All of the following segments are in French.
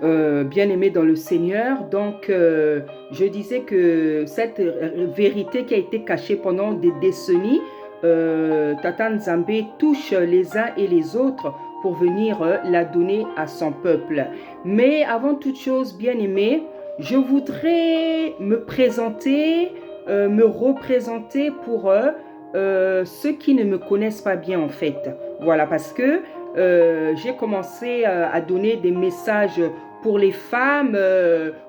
bien-aimés dans le Seigneur. Donc, je disais que cette vérité qui a été cachée pendant des décennies, Tata Nzambe touche les uns et les autres pour venir la donner à son peuple. Mais avant toute chose, bien-aimés, je voudrais me présenter, me représenter pour ceux qui ne me connaissent pas bien en fait. Voilà, parce que j'ai commencé à donner des messages pour les femmes,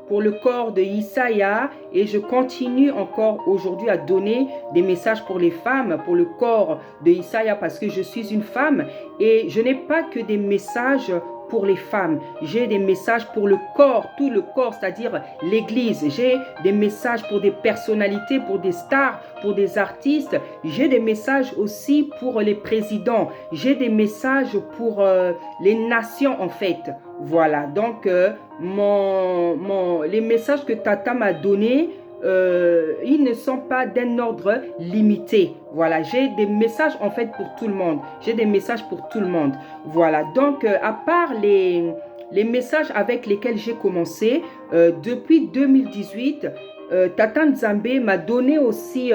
pour le corps de Isaiah, et je continue encore aujourd'hui à donner des messages pour les femmes, pour le corps de Isaiah, parce que je suis une femme et je n'ai pas que des messages pour les femmes. J'ai des messages pour le corps, tout le corps, c'est-à-dire l'Église. J'ai des messages pour des personnalités, pour des stars, pour des artistes. J'ai des messages aussi pour les présidents. J'ai des messages pour les nations en fait. Voilà, donc les messages que Tata m'a donnés, ils ne sont pas d'un ordre limité. Voilà, j'ai des messages en fait pour tout le monde. J'ai des messages pour tout le monde. Voilà, donc à part les messages avec lesquels j'ai commencé, depuis 2018, Tata Nzambe m'a donné aussi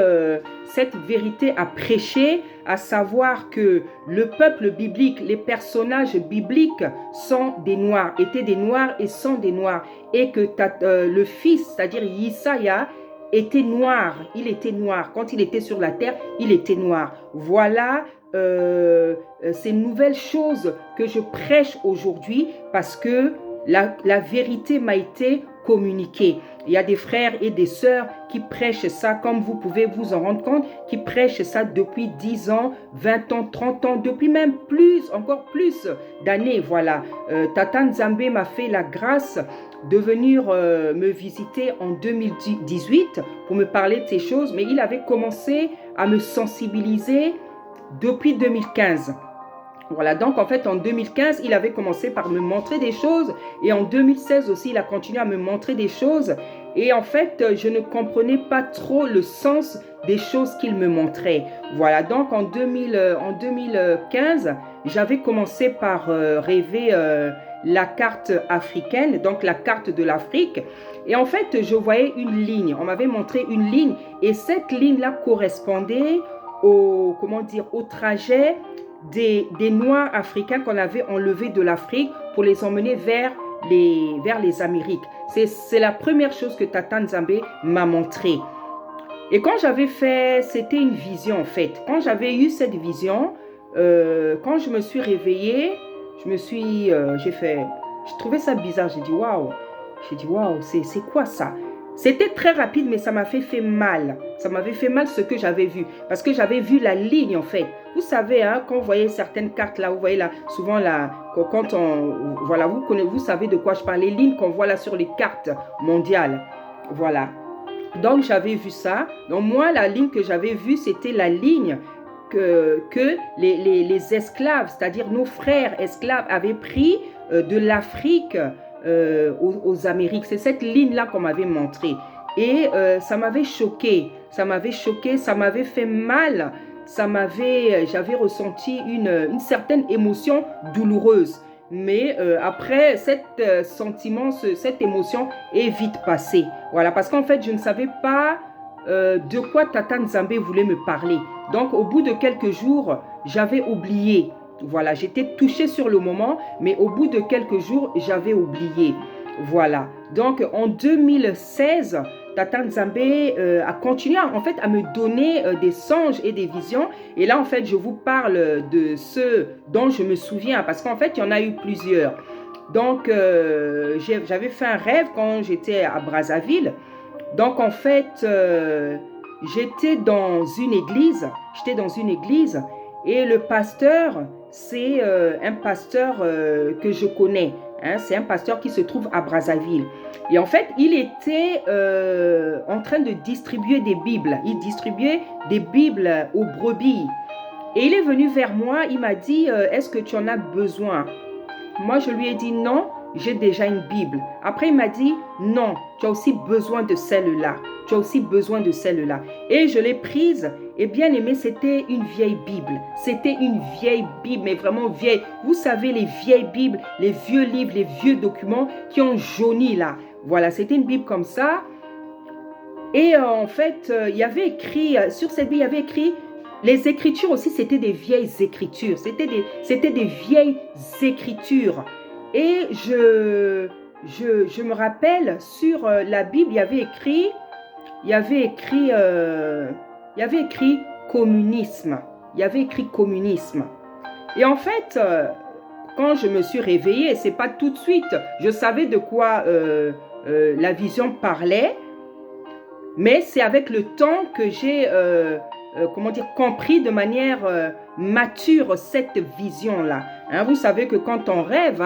cette vérité à prêcher, à savoir que le peuple biblique, les personnages bibliques sont des Noirs, étaient des Noirs et sont des Noirs. Et que le fils, c'est-à-dire Isaiah, était noir. Il était noir. Quand il était sur la terre, il était noir. Voilà ces nouvelles choses que je prêche aujourd'hui parce que la vérité m'a été communiquée. Il y a des frères et des sœurs qui prêchent ça, comme vous pouvez vous en rendre compte, qui prêchent ça depuis 10 ans, 20 ans, 30 ans, depuis même plus, encore plus d'années. Voilà. Tata Nzambe m'a fait la grâce de venir me visiter en 2018 pour me parler de ces choses, mais il avait commencé à me sensibiliser depuis 2015. Voilà, donc en fait en 2015, il avait commencé par me montrer des choses et en 2016 aussi, il a continué à me montrer des choses et en fait, je ne comprenais pas trop le sens des choses qu'il me montrait. Voilà, donc en 2015, j'avais commencé par rêver la carte africaine, donc la carte de l'Afrique. Et en fait, je voyais une ligne, on m'avait montré une ligne et cette ligne-là correspondait au trajet des Noirs africains qu'on avait enlevés de l'Afrique pour les emmener vers les Amériques. C'est la première chose que Tata Nzambe m'a montré. Et quand j'avais fait, c'était une vision en fait. Quand j'avais eu cette vision, quand je me suis réveillée, j'ai trouvé ça bizarre. J'ai dit waouh, c'est quoi ça? C'était très rapide, mais ça m'a fait mal. Ça m'avait fait mal ce que j'avais vu. Parce que j'avais vu la ligne, en fait. Vous savez, hein, quand vous voyez certaines cartes là, vous voyez là, souvent là, quand on... Voilà, vous savez de quoi je parle. Les lignes qu'on voit là sur les cartes mondiales. Voilà. Donc, j'avais vu ça. Donc, moi, la ligne que j'avais vue, c'était la ligne que les esclaves, c'est-à-dire nos frères esclaves, avaient pris de l'Afrique aux Amériques. C'est cette ligne-là qu'on m'avait montrée. Et ça m'avait choqué, ça m'avait fait mal, j'avais ressenti une certaine émotion douloureuse. Mais après, cette émotion est vite passée. Voilà, parce qu'en fait, je ne savais pas de quoi Tata Nzambe voulait me parler. Donc, au bout de quelques jours, j'avais oublié. Voilà, j'étais touchée sur le moment, mais au bout de quelques jours, j'avais oublié. Voilà. Donc, en 2016, Tata Nzambe a continué en fait à me donner des songes et des visions. Et là, en fait, je vous parle de ceux dont je me souviens, parce qu'en fait, il y en a eu plusieurs. Donc, j'avais fait un rêve quand j'étais à Brazzaville. Donc, en fait, j'étais dans une église. Et le pasteur, c'est un pasteur que je connais. Hein, c'est un pasteur qui se trouve à Brazzaville. Et en fait, il était en train de distribuer des Bibles. Il distribuait des Bibles aux brebis. Et il est venu vers moi, il m'a dit, est-ce que tu en as besoin? Moi, je lui ai dit non, j'ai déjà une Bible. Après, il m'a dit, non, tu as aussi besoin de celle-là. Tu as aussi besoin de celle-là. Et je l'ai prise. Et bien aimé, c'était une vieille Bible. C'était une vieille Bible, mais vraiment vieille. Vous savez, les vieilles Bibles, les vieux livres, les vieux documents qui ont jauni là. Voilà, c'était une Bible comme ça. Et en fait, il y avait écrit, sur cette Bible, il y avait écrit, les écritures aussi, c'était des vieilles écritures. C'était des vieilles écritures. Et je me rappelle, sur la Bible, il y avait écrit communisme. Il y avait écrit communisme. Et en fait, quand je me suis réveillée, c'est pas tout de suite, je savais de quoi la vision parlait, mais c'est avec le temps que j'ai compris de manière mature cette vision-là. Hein, vous savez que quand on rêve,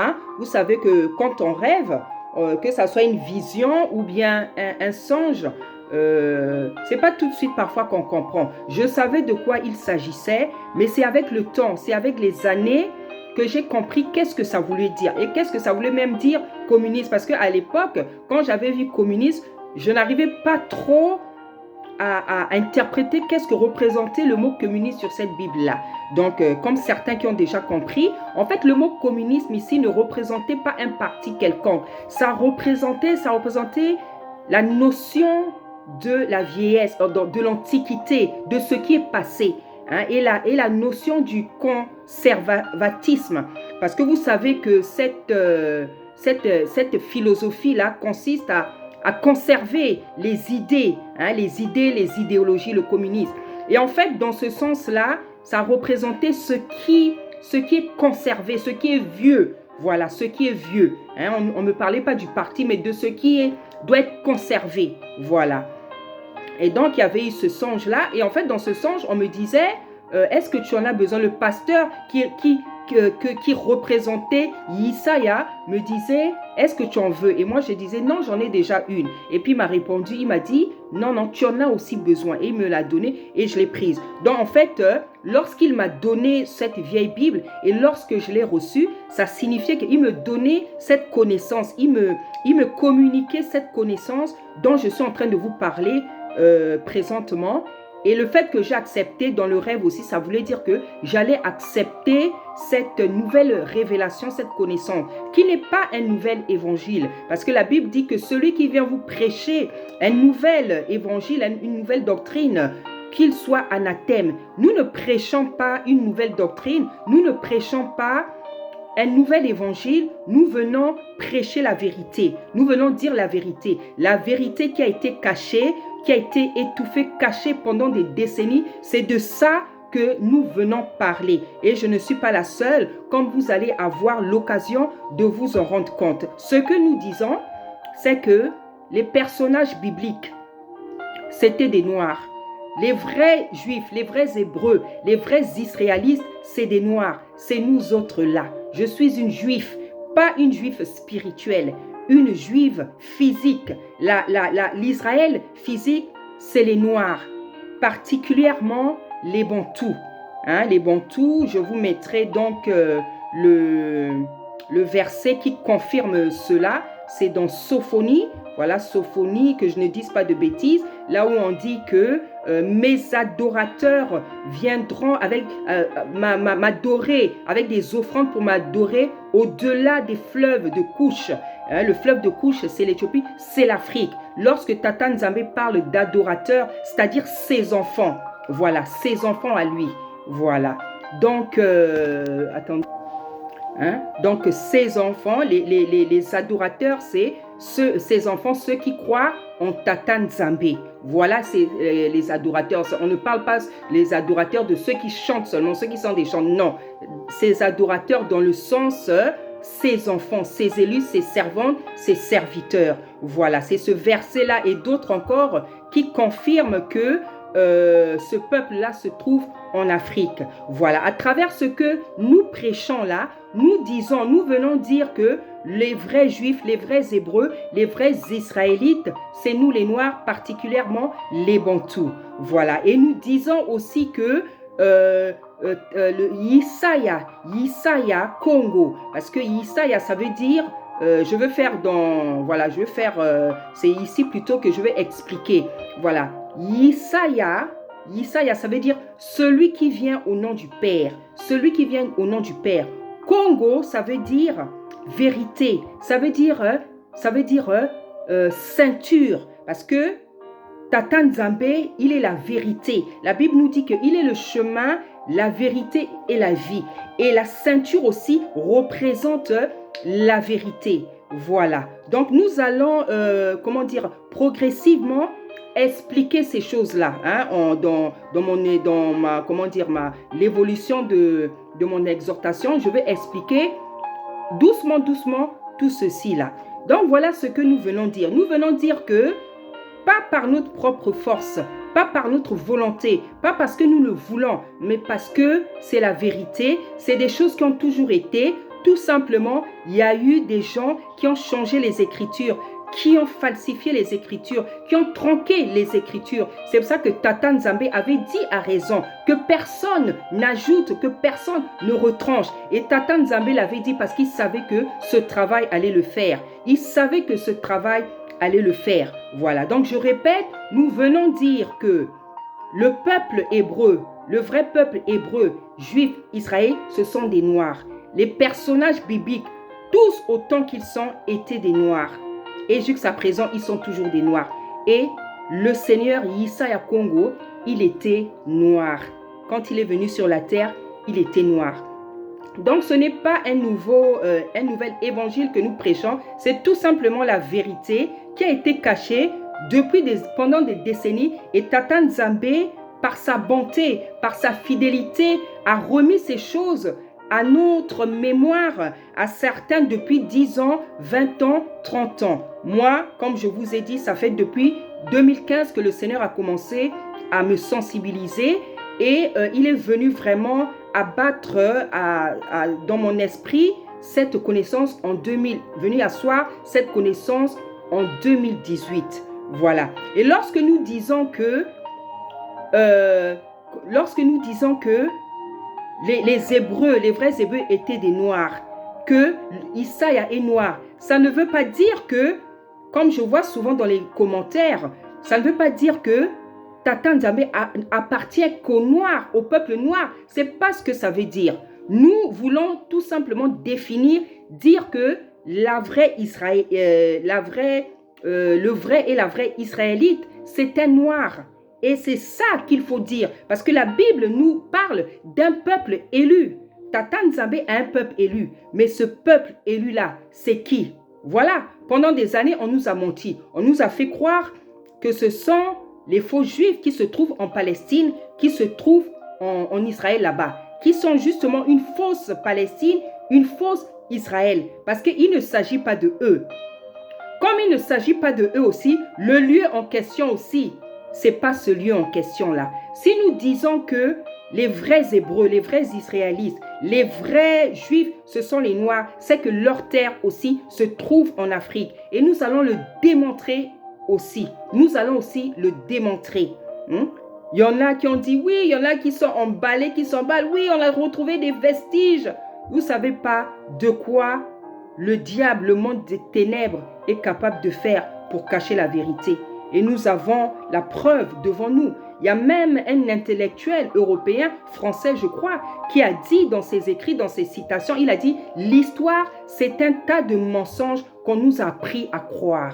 que ça soit une vision ou bien un songe, c'est pas tout de suite parfois qu'on comprend. Je savais de quoi il s'agissait, mais c'est avec le temps, c'est avec les années que j'ai compris qu'est-ce que ça voulait dire et qu'est-ce que ça voulait même dire communiste. Parce qu'à l'époque, quand j'avais vu communiste, je n'arrivais pas trop à interpréter qu'est-ce que représentait le mot communiste sur cette Bible-là. Donc, comme certains qui ont déjà compris, en fait, le mot communisme ici ne représentait pas un parti quelconque. Ça représentait la notion de la vieillesse, de l'antiquité, de ce qui est passé. Hein, et la notion du conservatisme. Parce que vous savez que cette philosophie-là consiste à conserver les idées, les idéologies, le communisme. Et en fait, dans ce sens-là, ça représentait ce qui est conservé, ce qui est vieux. Voilà, ce qui est vieux. Hein, on ne me parlait pas du parti, mais de ce qui doit être conservé. Voilà. Et donc, il y avait eu ce songe-là. Et en fait, dans ce songe, on me disait, est-ce que tu en as besoin? Le pasteur qui représentait Yesaya me disait, est-ce que tu en veux? Et moi, je disais, non, j'en ai déjà une. Et puis, il m'a répondu, il m'a dit, non, tu en as aussi besoin. Et il me l'a donné et je l'ai prise. Donc, en fait, lorsqu'il m'a donné cette vieille Bible et lorsque je l'ai reçue, ça signifiait qu'il me donnait cette connaissance. Il me communiquait cette connaissance dont je suis en train de vous parler présentement. Et le fait que j'ai accepté dans le rêve aussi, ça voulait dire que j'allais accepter cette nouvelle révélation, cette connaissance, qui n'est pas un nouvel évangile. Parce que la Bible dit que celui qui vient vous prêcher un nouvel évangile, une nouvelle doctrine, qu'il soit anathème. Nous ne prêchons pas une nouvelle doctrine, nous ne prêchons pas un nouvel évangile, nous venons prêcher la vérité. Nous venons dire la vérité qui a été cachée, qui a été étouffée, cachée pendant des décennies. C'est de ça que nous venons parler. Et je ne suis pas la seule, comme vous allez avoir l'occasion de vous en rendre compte. Ce que nous disons, c'est que les personnages bibliques, c'était des Noirs. Les vrais Juifs, les vrais Hébreux, les vrais Israélites, c'est des Noirs. C'est nous autres là. Je suis une Juive, pas une Juive spirituelle, une Juive physique. L'Israël physique, c'est les Noirs, particulièrement les Bantous. Hein, les Bantous, je vous mettrai donc le verset qui confirme cela. C'est dans Sophonie, voilà Sophonie, que je ne dise pas de bêtises, là où on dit que mes adorateurs viendront avec m'adorer, avec des offrandes pour m'adorer au-delà des fleuves de Couche. Hein, le fleuve de Couche, c'est l'Éthiopie, c'est l'Afrique. Lorsque Tata Nzambe parle d'adorateurs, c'est-à-dire ses enfants, voilà, ses enfants à lui, voilà. Donc, attendez. Hein? Donc, ces enfants, les adorateurs, c'est ces enfants, ceux qui croient en Tata Nzambe. Voilà, c'est les adorateurs. On ne parle pas les adorateurs de ceux qui chantent seulement, ceux qui sont des chants. Non, ces adorateurs dans le sens ces enfants, ces élus, ces servantes, ces serviteurs. Voilà, c'est ce verset-là et d'autres encore qui confirment que ce peuple-là se trouve en Afrique. Voilà, à travers ce que nous prêchons là, nous venons dire que les vrais Juifs, les vrais Hébreux, les vrais Israélites, c'est nous les Noirs, particulièrement les Bantous. Voilà, et nous disons aussi que le Yesaya Congo, parce que Yesaya, ça veut dire je veux faire dans, voilà, je veux faire, c'est ici plutôt que je vais expliquer. Voilà, Yesaya, ça veut dire celui qui vient au nom du Père, celui qui vient au nom du Père. Congo, ça veut dire vérité, ça veut dire ceinture, parce que Tata Nzambe, il est la vérité. La Bible nous dit qu'il est le chemin, la vérité et la vie. Et la ceinture aussi représente la vérité. Voilà. Donc nous allons, progressivement expliquer ces choses-là, hein, dans l'évolution de mon exhortation. Je vais expliquer doucement tout ceci-là. Donc voilà ce que nous venons dire. Nous venons dire que pas par notre propre force, pas par notre volonté, pas parce que nous le voulons, mais parce que c'est la vérité, c'est des choses qui ont toujours été. Tout simplement, il y a eu des gens qui ont changé les Écritures, qui ont falsifié les Écritures, qui ont tronqué les Écritures. C'est pour ça que Tata Nzambe avait dit à raison que personne n'ajoute, que personne ne retranche. Et Tata Nzambe l'avait dit parce qu'il savait que ce travail allait le faire. Il savait que ce travail allait le faire. Voilà, donc je répète, nous venons dire que le peuple hébreu, le vrai peuple hébreu, juif, Israël, ce sont des Noirs. Les personnages bibliques, tous autant qu'ils sont, étaient des Noirs. Et jusqu'à présent, ils sont toujours des Noirs. Et le Seigneur Yesaya Congo, il était noir. Quand il est venu sur la terre, il était noir. Donc ce n'est pas un nouvel évangile que nous prêchons, c'est tout simplement la vérité qui a été cachée pendant des décennies. Et Tata Nzambe, par sa bonté, par sa fidélité, a remis ces choses à notre mémoire, à certains depuis 10 ans, 20 ans, 30 ans. Moi, comme je vous ai dit, ça fait depuis 2015 que le Seigneur a commencé à me sensibiliser et il est venu vraiment abattre dans mon esprit cette connaissance venu asseoir cette connaissance en 2018. Voilà. Et lorsque nous disons que les Hébreux, les vrais Hébreux étaient des Noirs, que Isaïa est noir, ça ne veut pas dire que, comme je vois souvent dans les commentaires, ça ne veut pas dire que Tata Nzambe appartient qu'aux Noirs, au peuple noir. C'est pas ce que ça veut dire. Nous voulons tout simplement définir, dire que le vrai et la vraie Israélite, c'est un noir. Et c'est ça qu'il faut dire. Parce que la Bible nous parle d'un peuple élu. Tata Nzambe a un peuple élu. Mais ce peuple élu-là, c'est qui? Voilà. Pendant des années, on nous a menti. On nous a fait croire que ce sont les faux juifs qui se trouvent en Palestine, qui se trouvent en Israël là-bas, qui sont justement une fausse Palestine, une fausse Israël. Parce qu'il ne s'agit pas de eux. Comme il ne s'agit pas de eux aussi, le lieu en question aussi, c'est pas ce lieu en question là. Si nous disons que les vrais Hébreux, les vrais Israélites, les vrais Juifs, ce sont les Noirs, c'est que leur terre aussi se trouve en Afrique. Et nous allons le démontrer aussi. Nous allons aussi le démontrer. Il y en a qui ont dit oui, il y en a qui sont emballés, qui s'emballent. Oui, on a retrouvé des vestiges. Vous ne savez pas de quoi le diable, le monde des ténèbres est capable de faire pour cacher la vérité. Et nous avons la preuve devant nous. Il y a même un intellectuel européen, français je crois, qui a dit dans ses écrits, dans ses citations, il a dit « L'histoire, c'est un tas de mensonges qu'on nous a appris à croire. »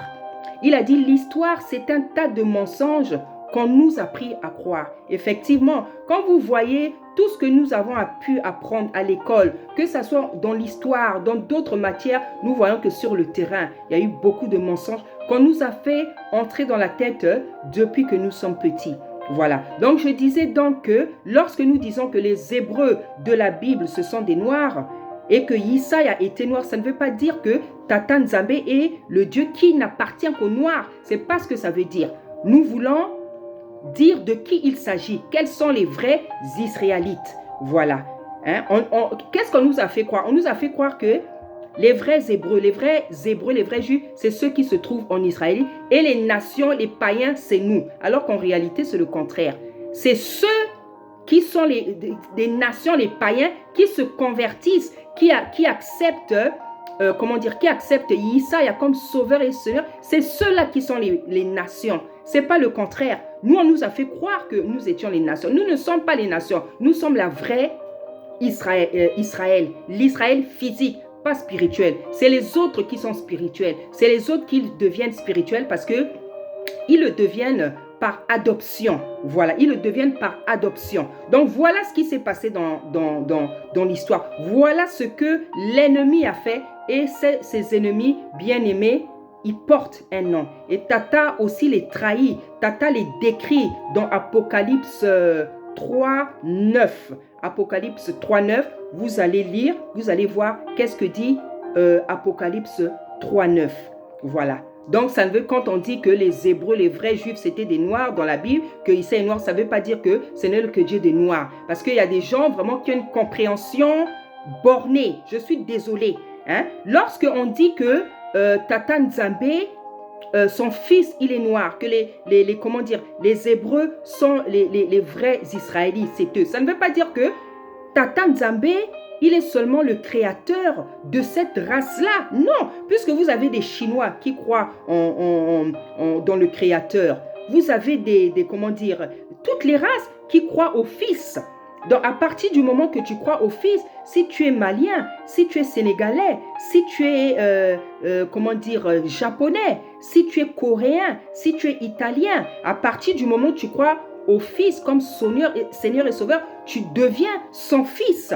Il a dit « L'histoire, c'est un tas de mensonges qu'on nous a appris à croire. » Effectivement, quand vous voyez tout ce que nous avons pu apprendre à l'école, que ce soit dans l'histoire, dans d'autres matières, nous voyons que sur le terrain, il y a eu beaucoup de mensonges qu'on nous a fait entrer dans la tête depuis que nous sommes petits. Voilà. Donc, je disais donc que lorsque nous disons que les Hébreux de la Bible, ce sont des Noirs et que Yesaya était noir, ça ne veut pas dire que Tata Nzambe est le Dieu qui n'appartient qu'aux Noirs. Ce n'est pas ce que ça veut dire. Nous voulons dire de qui il s'agit. Quels sont les vrais Israélites. Voilà. Qu'est-ce qu'on nous a fait croire? On nous a fait croire que les vrais Hébreux, les vrais Juifs, c'est ceux qui se trouvent en Israël. Et les nations, les païens, c'est nous. Alors qu'en réalité, c'est le contraire. C'est ceux qui sont des nations, les païens, qui se convertissent, qui acceptent comment dire, qui acceptent Isaïe comme sauveur et seigneur, c'est ceux-là qui sont les nations. Ce n'est pas le contraire. Nous, on nous a fait croire que nous étions les nations. Nous ne sommes pas les nations. Nous sommes la vraie Israël, l'Israël physique, pas spirituel. C'est les autres qui sont spirituels. C'est les autres qui deviennent spirituels parce que ils le deviennent par adoption. Voilà, ils le deviennent par adoption. Donc, voilà ce qui s'est passé dans l'histoire. Voilà ce que l'ennemi a fait. Et ses ennemis bien-aimés, ils portent un nom. Et Tata aussi les trahit. Tata les décrit dans Apocalypse 3:9. Apocalypse 3:9, vous allez lire, vous allez voir qu'est-ce que dit Apocalypse 3:9. Voilà. Donc, ça ne veut, quand on dit que les Hébreux, les vrais Juifs, c'était des Noirs dans la Bible, que Issa est noir, ça ne veut pas dire que ce n'est que Dieu des Noirs. Parce qu'il y a des gens vraiment qui ont une compréhension bornée. Je suis désolée. Hein? Lorsque on dit que Tata Nzambé, son fils, il est noir, que comment dire, les Hébreux sont les vrais Israélites, c'est eux. Ça ne veut pas dire que Tata Nzambé, il est seulement le créateur de cette race-là. Non, puisque vous avez des Chinois qui croient dans le créateur. Vous avez comment dire, toutes les races qui croient au Fils. Donc, à partir du moment que tu crois au Fils, si tu es malien, si tu es sénégalais, si tu es, comment dire, japonais, si tu es coréen, si tu es italien, à partir du moment où tu crois au Fils comme Seigneur et Sauveur, tu deviens son fils.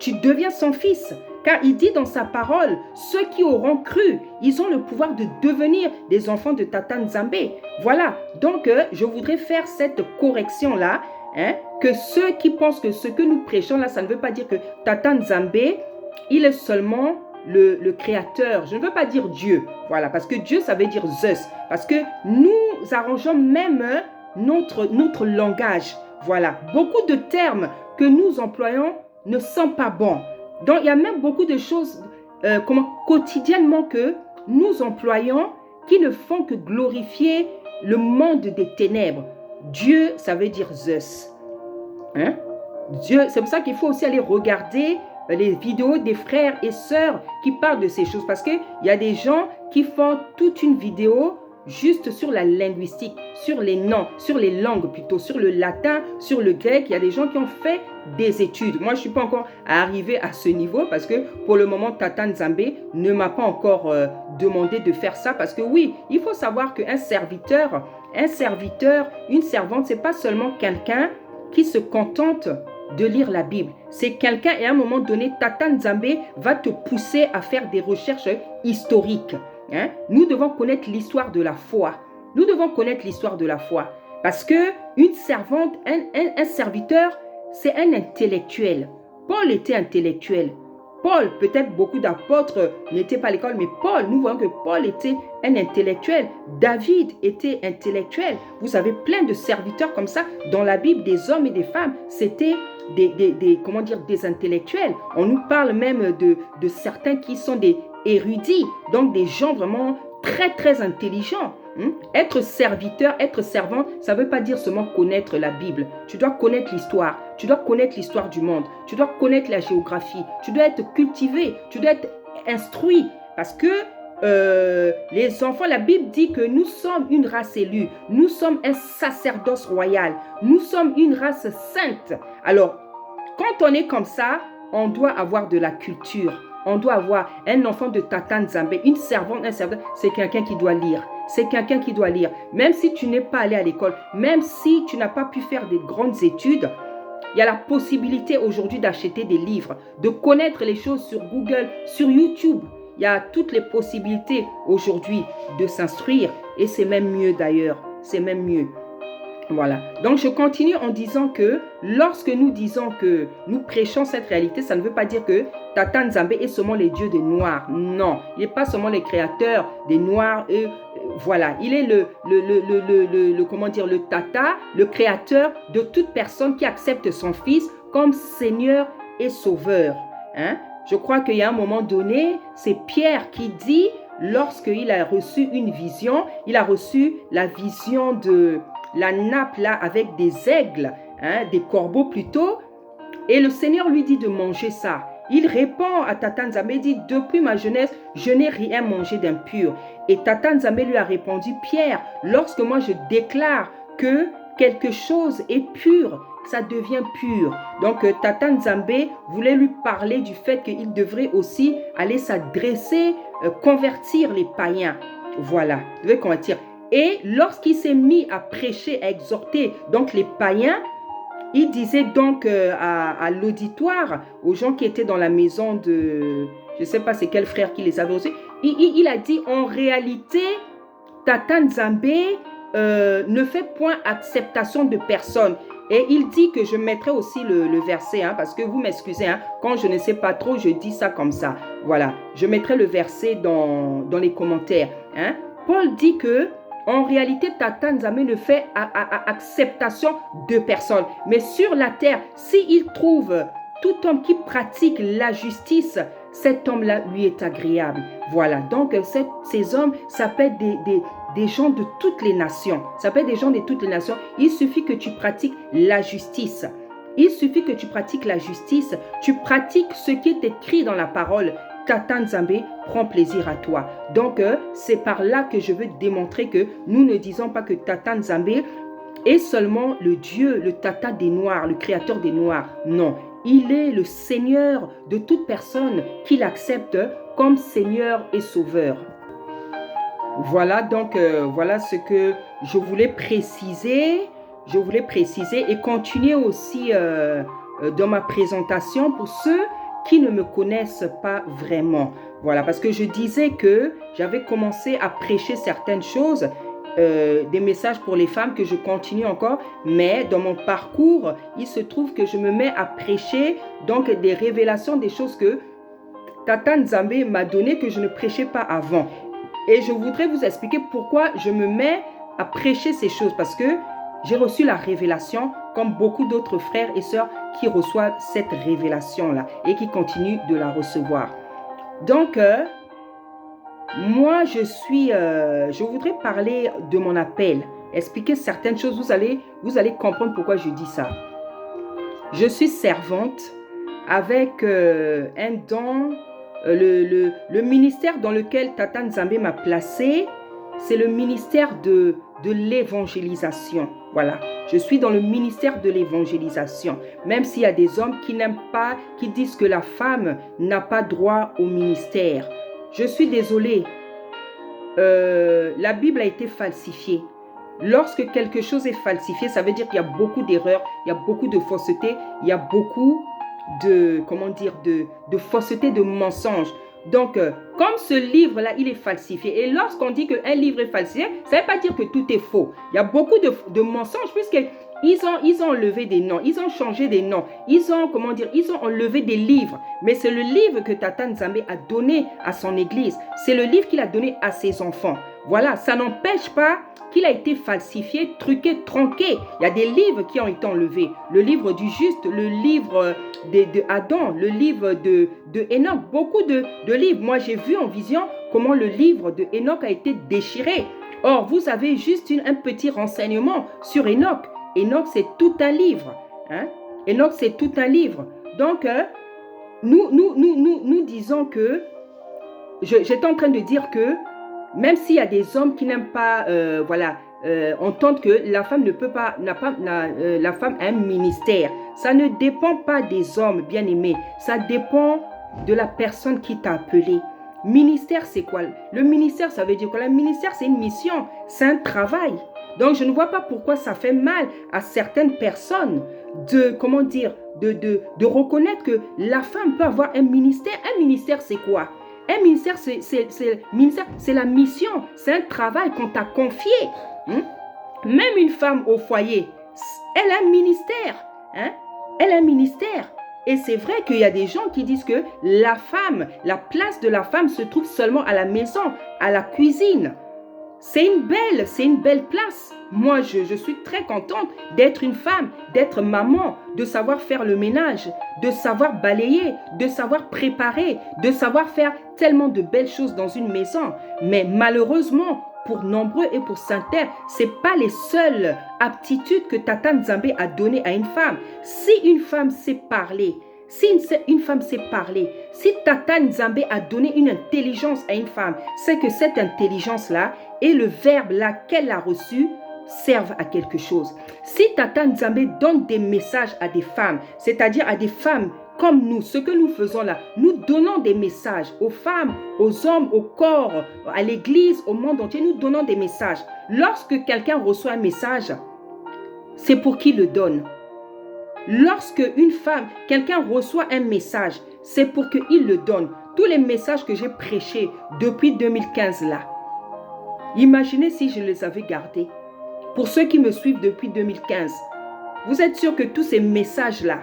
Tu deviens son fils. Car il dit dans sa parole, ceux qui auront cru, ils ont le pouvoir de devenir des enfants de Tata Nzambé. Voilà, donc je voudrais faire cette correction-là. Hein, que ceux qui pensent que ce que nous prêchons là, ça ne veut pas dire que Tata Nzambé, il est seulement le créateur. Je ne veux pas dire Dieu. Voilà, parce que Dieu, ça veut dire Zeus. Parce que nous arrangeons même notre langage. Voilà, beaucoup de termes que nous employons ne sont pas bons. Donc, il y a même beaucoup de choses quotidiennement que nous employons qui ne font que glorifier le monde des ténèbres. Dieu, ça veut dire Zeus. Hein? Dieu, c'est pour ça qu'il faut aussi aller regarder les vidéos des frères et sœurs qui parlent de ces choses. Parce qu'il y a des gens qui font toute une vidéo juste sur la linguistique, sur les noms, sur les langues plutôt, sur le latin, sur le grec. Il y a des gens qui ont fait des études. Moi, je ne suis pas encore arrivée à ce niveau parce que pour le moment, Tata Nzambé ne m'a pas encore demandé de faire ça. Parce que oui, il faut savoir qu'un serviteur, une servante, ce n'est pas seulement quelqu'un qui se contente de lire la Bible. C'est quelqu'un, et à un moment donné, Tata Nzambé va te pousser à faire des recherches historiques. Hein? Nous devons connaître l'histoire de la foi. Nous devons connaître l'histoire de la foi. Parce qu'une servante, un serviteur, c'est un intellectuel. Paul était intellectuel. Paul, peut-être beaucoup d'apôtres n'étaient pas à l'école, mais Paul, nous voyons que Paul était un intellectuel. David était intellectuel. Vous avez plein de serviteurs comme ça dans la Bible, des hommes et des femmes. C'était des intellectuels. On nous parle même de certains qui sont des érudits, donc des gens vraiment très très intelligents. Être serviteur, être servant, ça ne veut pas dire seulement connaître la Bible. Tu dois connaître l'histoire, tu dois connaître l'histoire du monde, tu dois connaître la géographie, tu dois être cultivé, tu dois être instruit. Parce que les enfants, la Bible dit que nous sommes une race élue, nous sommes un sacerdoce royal, nous sommes une race sainte. Alors, quand on est comme ça, on doit avoir de la culture. On doit avoir un enfant de Tata Nzambé, une servante, un serviteur, c'est quelqu'un qui doit lire. C'est quelqu'un qui doit lire. Même si tu n'es pas allé à l'école, même si tu n'as pas pu faire des grandes études, il y a la possibilité aujourd'hui d'acheter des livres, de connaître les choses sur Google, sur YouTube. Il y a toutes les possibilités aujourd'hui de s'instruire et c'est même mieux d'ailleurs. C'est même mieux. Voilà. Donc, je continue en disant que lorsque nous disons que nous prêchons cette réalité, ça ne veut pas dire que Tata Nzambé est seulement les dieux des Noirs. Non, il n'est pas seulement le créateur des Noirs. Voilà, il est le Tata, le créateur de toute personne qui accepte son fils comme Seigneur et Sauveur. Hein? Je crois qu'il y a un moment donné, c'est Pierre qui dit, lorsqu'il a reçu une vision, il a reçu la vision de la nappe là avec des aigles, hein, des corbeaux plutôt. Et le Seigneur lui dit de manger ça. il répond à Tata Nzambe, il dit, depuis ma jeunesse, je n'ai rien mangé d'impur. Et Tata Nzambe lui a répondu, Pierre, lorsque moi je déclare que quelque chose est pur, ça devient pur. Donc Tata Nzambe voulait lui parler du fait qu'il devrait aussi aller s'adresser, convertir les païens. Voilà, il devait convertir. Et lorsqu'il s'est mis à prêcher, à exhorter donc les païens, il disait donc à l'auditoire, aux gens qui étaient dans la maison de, je ne sais pas c'est quel frère qui les avait reçus, il a dit en réalité, Tata Nzambe ne fait point acceptation de personne. Et il dit que je mettrai aussi le verset, hein, parce que vous m'excusez, hein, quand je ne sais pas trop, je dis ça comme ça. Voilà, je mettrai le verset dans les commentaires. Hein. Paul dit que en réalité, Tata Nzambe ne fait acceptation de personne. Mais sur la terre, s'il trouve tout homme qui pratique la justice, cet homme-là lui est agréable. Voilà, donc ces hommes s'appellent des gens de toutes les nations. Ça s'appelle des gens de toutes les nations. Il suffit que tu pratiques la justice. Il suffit que tu pratiques la justice. Tu pratiques ce qui est écrit dans la parole. Tata Nzambe prend plaisir à toi. Donc, c'est par là que je veux démontrer que nous ne disons pas que Tata Nzambe est seulement le Dieu, le Tata des Noirs, le créateur des Noirs. Non, il est le Seigneur de toute personne qui l'accepte comme Seigneur et Sauveur. Voilà, donc, voilà ce que je voulais préciser. Je voulais préciser et continuer aussi dans ma présentation pour ceux qui ne me connaissent pas vraiment. Voilà, parce que je disais que j'avais commencé à prêcher certaines choses, des messages pour les femmes que je continue encore, mais dans mon parcours, il se trouve que je me mets à prêcher donc des révélations, des choses que Tata Nzambe m'a donné que je ne prêchais pas avant. Et je voudrais vous expliquer pourquoi je me mets à prêcher ces choses, parce que j'ai reçu la révélation comme beaucoup d'autres frères et sœurs qui reçoivent cette révélation-là et qui continuent de la recevoir. Donc, moi, je voudrais parler de mon appel, expliquer certaines choses. Vous allez comprendre pourquoi je dis ça. Je suis servante avec un don, le ministère dans lequel Tata Nzambe m'a placé, c'est le ministère de l'évangélisation. Voilà, je suis dans le ministère de l'évangélisation. Même s'il y a des hommes qui n'aiment pas, qui disent que la femme n'a pas droit au ministère. Je suis désolée. La Bible a été falsifiée. Lorsque quelque chose est falsifié, ça veut dire qu'il y a beaucoup d'erreurs, il y a beaucoup de fausseté, il y a beaucoup de, comment dire, de fausseté, de mensonges. Donc, comme ce livre-là, il est falsifié. Et lorsqu'on dit qu'un livre est falsifié, ça ne veut pas dire que tout est faux. Il y a beaucoup de mensonges puisqu'ils ont enlevé des noms, ils ont changé des noms, ils ont enlevé des livres. Mais c'est le livre que Tata Nzambe a donné à son église. C'est le livre qu'il a donné à ses enfants. Voilà, ça n'empêche pas qu'il a été falsifié, truqué, tronqué. Il y a des livres qui ont été enlevés. Le livre du juste, le livre de Adam, le livre de Enoch, beaucoup de livres. Moi, j'ai vu en vision comment le livre de Enoch a été déchiré. Or, vous avez juste un petit renseignement sur Enoch. Enoch, c'est tout un livre. Hein? Enoch, c'est tout un livre. Donc, nous disons que, j'étais en train de dire que, même s'il y a des hommes qui n'aiment pas, entendre que la femme ne peut pas, la femme a un ministère. Ça ne dépend pas des hommes, bien aimés. Ça dépend de la personne qui t'a appelé. Ministère, c'est quoi? Le ministère, ça veut dire quoi? Le ministère, c'est une mission, c'est un travail. Donc, je ne vois pas pourquoi ça fait mal à certaines personnes de reconnaître que la femme peut avoir un ministère. Un ministère, c'est quoi? Un ministère, c'est la mission, c'est un travail qu'on t'a confié. Même une femme au foyer, elle a un ministère. Elle a un ministère. Et c'est vrai qu'il y a des gens qui disent que la femme, la place de la femme se trouve seulement à la maison, à la cuisine. C'est une belle place. Moi, je suis très contente d'être une femme, d'être maman, de savoir faire le ménage, de savoir balayer, de savoir préparer, de savoir faire tellement de belles choses dans une maison. Mais malheureusement, pour nombreux et pour certains, ce n'est pas les seules aptitudes que Tata Nzambe a données à une femme. Si une femme sait parler, Si une femme sait parler, si Tata Nzambe a donné une intelligence à une femme, c'est que cette intelligence-là et le verbe-là qu'elle a reçu servent à quelque chose. Si Tata Nzambe donne des messages à des femmes, c'est-à-dire à des femmes comme nous, ce que nous faisons là, nous donnons des messages aux femmes, aux hommes, au corps, à l'église, au monde entier, nous donnons des messages. Lorsque quelqu'un reçoit un message, c'est pour qui le donne. Lorsque une femme, quelqu'un reçoit un message, c'est pour qu'il le donne. Tous les messages que j'ai prêchés depuis 2015 là, imaginez si je les avais gardés. Pour ceux qui me suivent depuis 2015, vous êtes sûr que tous ces messages-là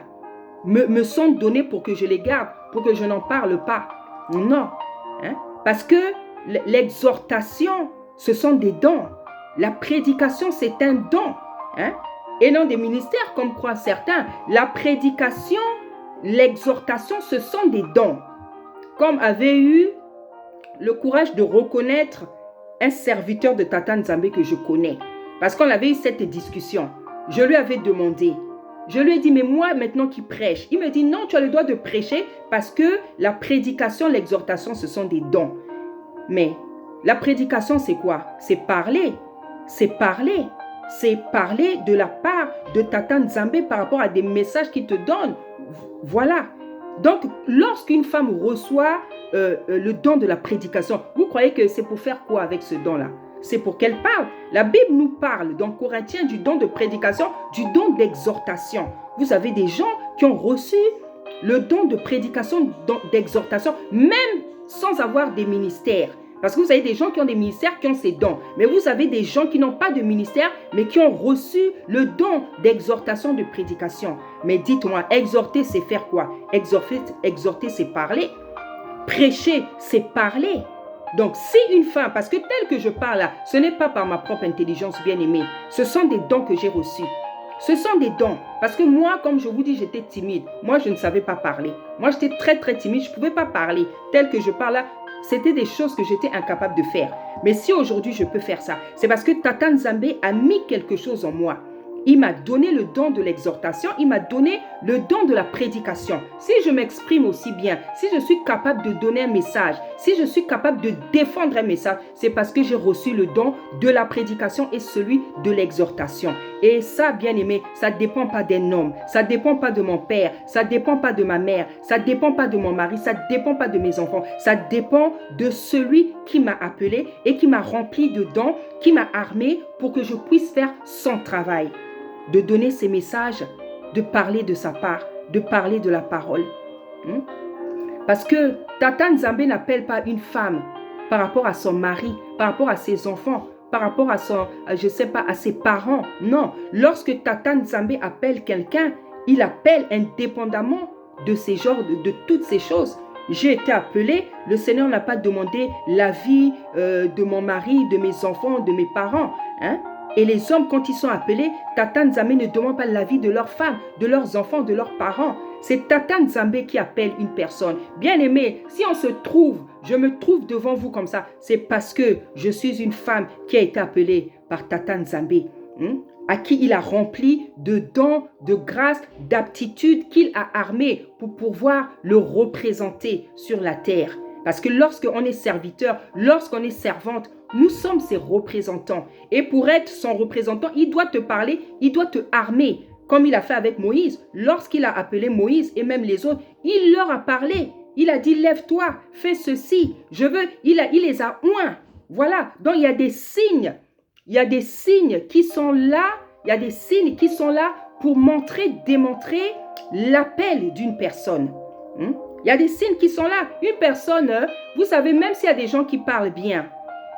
me sont donnés pour que je les garde, pour que je n'en parle pas? Non. Parce que l'exhortation, ce sont des dons. La prédication, c'est un don. Et non des ministères, comme croient certains. La prédication, l'exhortation, ce sont des dons. Comme avait eu le courage de reconnaître un serviteur de Tata Nzambe que je connais. Parce qu'on avait eu cette discussion. Je lui avais demandé. Je lui ai dit, mais moi, maintenant qui prêche, il me dit, non, tu as le droit de prêcher parce que la prédication, l'exhortation, ce sont des dons. Mais la prédication, c'est quoi? C'est parler. C'est parler. C'est parler de la part de Tata Nzambe par rapport à des messages qu'il te donne. Voilà. Donc, lorsqu'une femme reçoit le don de la prédication, vous croyez que c'est pour faire quoi avec ce don-là? C'est pour qu'elle parle. La Bible nous parle dans Corinthiens du don de prédication, du don d'exhortation. Vous avez des gens qui ont reçu le don de prédication, d'exhortation, même sans avoir des ministères. Parce que vous avez des gens qui ont des ministères, qui ont ces dons. Mais vous avez des gens qui n'ont pas de ministère, mais qui ont reçu le don d'exhortation, de prédication. Mais dites-moi, exhorter, c'est faire quoi? Exhorter, c'est parler. Prêcher, c'est parler. Donc, si une femme, parce que tel que je parle là, ce n'est pas par ma propre intelligence bien-aimée, ce sont des dons que j'ai reçus. Ce sont des dons. Parce que moi, comme je vous dis, j'étais timide. Moi, je ne savais pas parler. Moi, j'étais très, très timide. Je ne pouvais pas parler. Tel que je parle là, c'était des choses que j'étais incapable de faire. Mais si aujourd'hui, je peux faire ça, c'est parce que Tata Nzambe a mis quelque chose en moi. Il m'a donné le don de l'exhortation, il m'a donné le don de la prédication. Si je m'exprime aussi bien, si je suis capable de donner un message, si je suis capable de défendre un message, c'est parce que j'ai reçu le don de la prédication et celui de l'exhortation. Et ça, bien aimé, ça ne dépend pas d'un homme, ça ne dépend pas de mon père, ça ne dépend pas de ma mère, ça ne dépend pas de mon mari, ça ne dépend pas de mes enfants, ça dépend de celui qui m'a appelé et qui m'a rempli de dons, qui m'a armé pour que je puisse faire son travail. De donner ses messages, de parler de sa part, de parler de la parole. Parce que Tata Nzambe n'appelle pas une femme par rapport à son mari, par rapport à ses enfants, par rapport à à ses parents. Non, lorsque Tata Nzambe appelle quelqu'un, il appelle indépendamment de ces genres, de toutes ces choses. J'ai été appelée, le Seigneur n'a pas demandé l'avis de mon mari, de mes enfants, de mes parents. Et les hommes, quand ils sont appelés, Tata Nzambe ne demande pas l'avis de leurs femmes, de leurs enfants, de leurs parents. C'est Tata Nzambe qui appelle une personne. Bien aimé, si on se trouve, je me trouve devant vous comme ça, c'est parce que je suis une femme qui a été appelée par Tata Nzambe, à qui il a rempli de dons, de grâce, d'aptitudes qu'il a armées pour pouvoir le représenter sur la terre. Parce que lorsqu'on est serviteur, lorsqu'on est servante, nous sommes ses représentants. Et pour être son représentant, il doit te parler, il doit te armer. Comme il a fait avec Moïse. Lorsqu'il a appelé Moïse et même les autres, il leur a parlé. Il a dit, lève-toi, fais ceci. Je veux, il les a oints. Voilà. Donc il y a des signes. Il y a des signes qui sont là. Il y a des signes qui sont là pour montrer, démontrer l'appel d'une personne. Il y a des signes qui sont là. Une personne, vous savez, même s'il y a des gens qui parlent bien,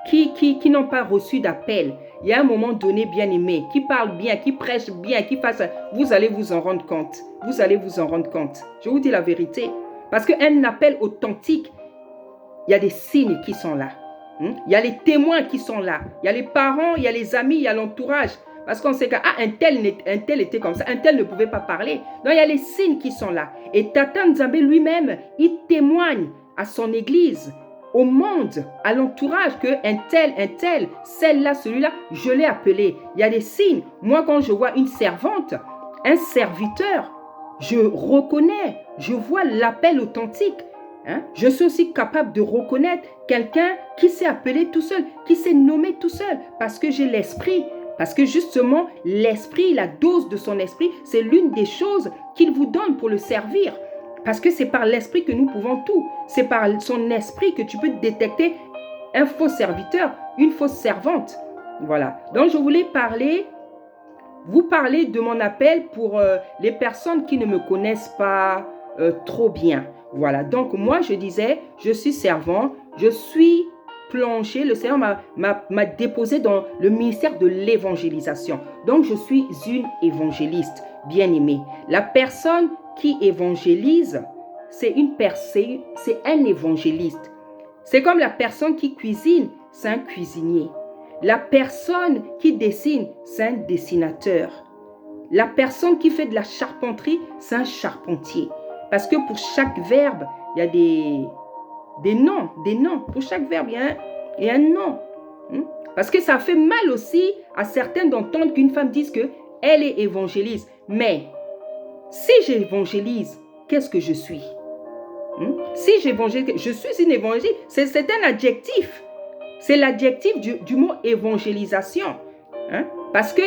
qui n'ont pas reçu d'appel, il y a un moment donné, bien aimé, qui parlent bien, qui prêchent bien, qui fassent, vous allez vous en rendre compte. Vous allez vous en rendre compte. Je vous dis la vérité. Parce qu'un appel authentique, il y a des signes qui sont là. Il y a les témoins qui sont là. Il y a les parents, il y a les amis, il y a l'entourage. Parce qu'on sait qu'un tel était comme ça, un tel ne pouvait pas parler. Donc il y a les signes qui sont là. Et Tata Nzambe lui-même, il témoigne à son église, au monde, à l'entourage, que un tel, celle-là, celui-là, je l'ai appelé. Il y a des signes. Moi, quand je vois une servante, un serviteur, je reconnais je vois l'appel authentique. Hein? Je suis aussi capable de reconnaître quelqu'un qui s'est appelé tout seul, qui s'est nommé tout seul, parce que j'ai l'esprit. Parce que justement, l'esprit, la dose de son esprit, c'est l'une des choses qu'il vous donne pour le servir. Parce que c'est par l'esprit que nous pouvons tout. C'est par son esprit que tu peux détecter un faux serviteur, une fausse servante. Voilà. Donc, je voulais vous parler de mon appel pour les personnes qui ne me connaissent pas trop bien. Voilà. Donc, moi, je disais, je suis servant, je suis plongé. Le Seigneur m'a déposé dans le ministère de l'évangélisation. Donc, je suis une évangéliste, bien-aimée. La personne qui évangélise, c'est un évangéliste. C'est comme la personne qui cuisine, c'est un cuisinier. La personne qui dessine, c'est un dessinateur. La personne qui fait de la charpenterie, c'est un charpentier. Parce que pour chaque verbe, il y a des noms. Pour chaque verbe, il y a un nom. Parce que ça fait mal aussi à certains d'entendre qu'une femme dise qu'elle est évangéliste. Mais si j'évangélise, qu'est-ce que je suis? Si j'évangélise, je suis une évangéliste. C'est un adjectif. C'est l'adjectif du mot évangélisation. Parce que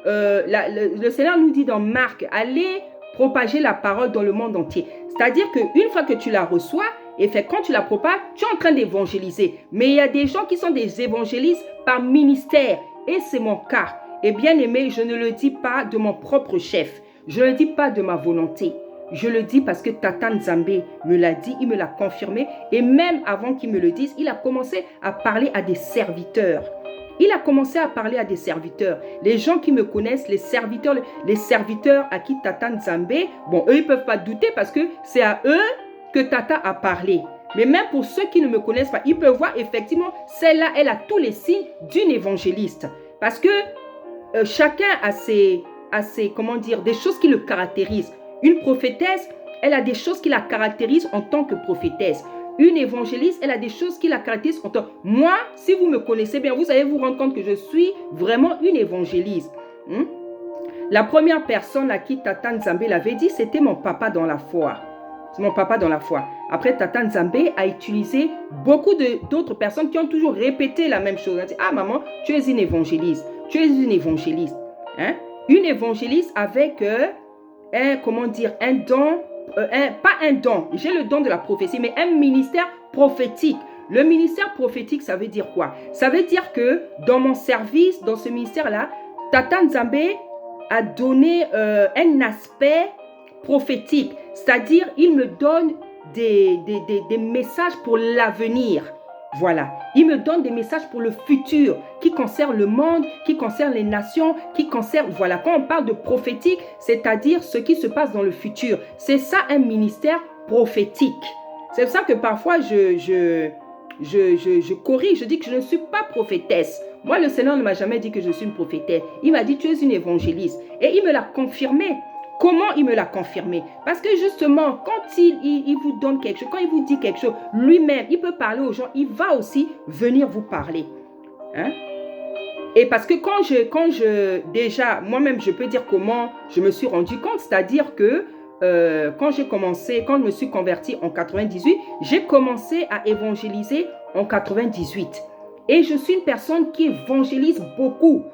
le Seigneur nous dit dans Marc, allez propager la parole dans le monde entier. C'est-à-dire qu'une fois que tu la reçois, et quand tu la propages, tu es en train d'évangéliser. Mais il y a des gens qui sont des évangélistes par ministère. Et c'est mon cas. Et bien aimé, je ne le dis pas de mon propre chef. Je ne le dis pas de ma volonté. Je le dis parce que Tata Nzambe me l'a dit, il me l'a confirmé. Et même avant qu'il me le dise, il a commencé à parler à des serviteurs. Il a commencé à parler à des serviteurs. Les gens qui me connaissent, les serviteurs à qui Tata Nzambe, bon, eux, ils ne peuvent pas douter parce que c'est à eux que Tata a parlé. Mais même pour ceux qui ne me connaissent pas, ils peuvent voir effectivement, celle-là, elle a tous les signes d'une évangéliste. Parce que chacun a des choses qui le caractérisent. Une prophétesse, elle a des choses qui la caractérisent en tant que prophétesse. Une évangéliste, elle a des choses qui la caractérisent en tant que... Moi, si vous me connaissez bien, vous allez vous rendre compte que je suis vraiment une évangéliste. La première personne à qui Tata Nzambe l'avait dit, c'était mon papa dans la foi. C'est mon papa dans la foi. Après, Tata Nzambe a utilisé beaucoup d'autres personnes qui ont toujours répété la même chose. Elle a dit, ah maman, tu es une évangéliste. Tu es une évangéliste. Une évangéliste avec... un don, pas un don, j'ai le don de la prophétie, mais un ministère prophétique. Le ministère prophétique, ça veut dire quoi? Ça veut dire que dans mon service, dans ce ministère-là, Tata Nzambe a donné un aspect prophétique. C'est-à-dire, il me donne des messages pour l'avenir. Voilà, il me donne des messages pour le futur qui concernent le monde, qui concernent les nations, qui concernent, voilà, quand on parle de prophétique, c'est-à-dire ce qui se passe dans le futur. C'est ça un ministère prophétique. C'est pour ça que parfois je corrige, je dis que je ne suis pas prophétesse. Moi, le Seigneur ne m'a jamais dit que je suis une prophétesse. Il m'a dit tu es une évangéliste et il me l'a confirmé. Comment il me l'a confirmé? Parce que justement, quand il vous donne quelque chose, quand il vous dit quelque chose, lui-même, il peut parler aux gens, il va aussi venir vous parler. Et parce que déjà, moi-même, je peux dire comment je me suis rendu compte, c'est-à-dire que quand je me suis converti en 98, j'ai commencé à évangéliser en 98. Et je suis une personne qui évangélise beaucoup.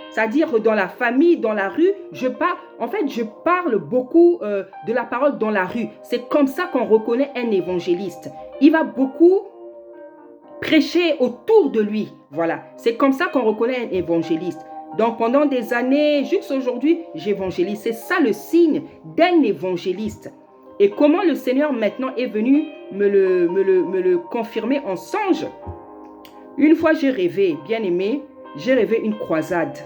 C'est-à-dire dans la famille, dans la rue, je parle beaucoup de la parole dans la rue. C'est comme ça qu'on reconnaît un évangéliste. Il va beaucoup prêcher autour de lui. Voilà, c'est comme ça qu'on reconnaît un évangéliste. Donc pendant des années, jusqu'à aujourd'hui, j'évangélise. C'est ça le signe d'un évangéliste. Et comment le Seigneur maintenant est venu me le confirmer en songe. Une fois j'ai rêvé, bien aimé, j'ai rêvé une croisade.